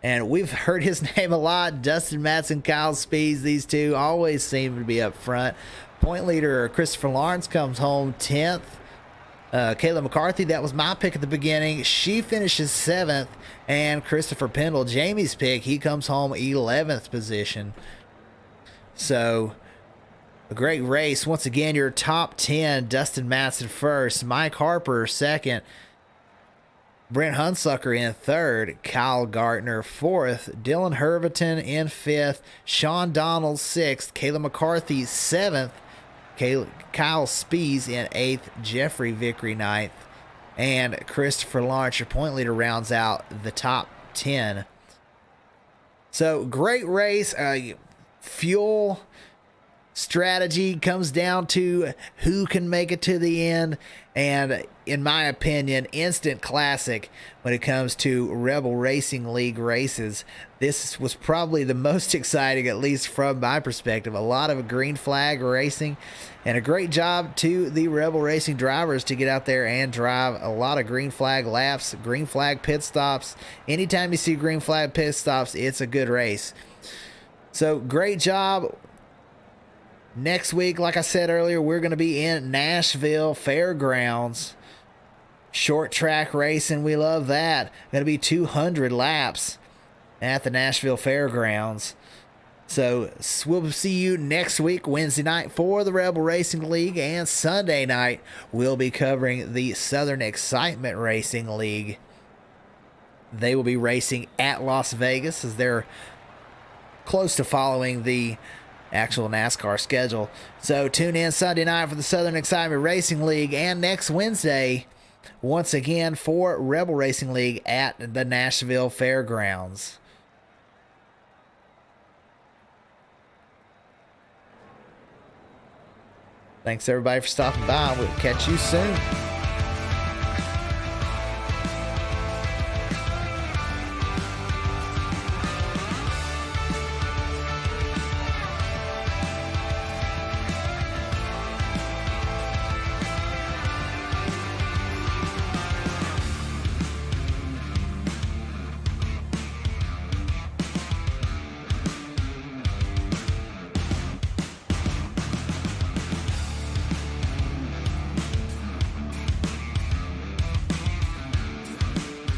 And we've heard his name a lot. Dustin Matson, Kyle Spees, these two always seem to be up front. Point leader Christopher Lawrence comes home 10th. Kayla McCarthy, that was my pick at the beginning. She finishes 7th. And Christopher Pendle, Jamie's pick, he comes home 11th position. So, a great race. Once again, your top 10, Dustin Matson first, Mike Harper second, Brent Hunsucker in 3rd, Kyle Gartner 4th, Dylan Herberton in 5th, Sean Donald 6th, Kayla McCarthy 7th, Kyle Spees in 8th, Jeffrey Vickery 9th, and Christopher Lawrence, your point leader, rounds out the top 10. So, great race. Fuel strategy comes down to who can make it to the end, and in my opinion, instant classic when it comes to Rebel Racing League races. This was probably the most exciting, at least from my perspective. A lot of green flag racing, and a great job to the Rebel Racing drivers to get out there and drive a lot of green flag laps, green flag pit stops. Anytime you see green flag pit stops, it's a good race. So great job. Next week, like I said earlier, we're going to be in Nashville Fairgrounds. Short track racing, we love that. Going to be 200 laps at the Nashville Fairgrounds. So we'll see you next week, Wednesday night, for the Rebel Racing League. And Sunday night, we'll be covering the Southern Excitement Racing League. They will be racing at Las Vegas as they're close to following the actual NASCAR schedule. So tune in Sunday night for the Southern Excitement Racing League, and next Wednesday once again for Rebel Racing League at the Nashville Fairgrounds. Thanks everybody for stopping by. We'll catch you soon.